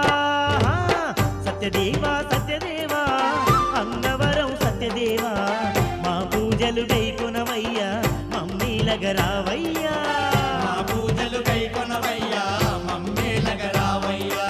సత్యదేవా సత్యదేవా అన్నవరం సత్యదేవా మా పూజలు గైకొనవయ్యా మమ్మీలగరావయ్యా
మా పూజలు కైకొనవయ్యా మమ్మేలగరావయ్యా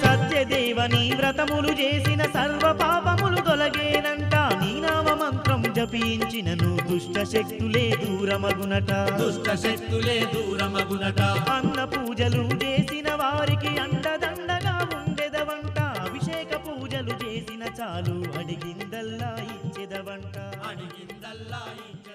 సత్యదేవని వ్రతములు చేసిన సర్వ పాపములు తొలగేనంట నీ నామ మంత్రం జపించినను దుష్ట శక్తులే దూరమగునట
దుష్ట శక్తులే దూరమగునట
అన్న పూజలు చేసిన వారికి అండదండగా ఉండెదవంట అభిషేక పూజలు చేసిన చాలు అడిగిందల్లా ఇచ్చెదవంట
అడిగిందల్లా ఇచ్చ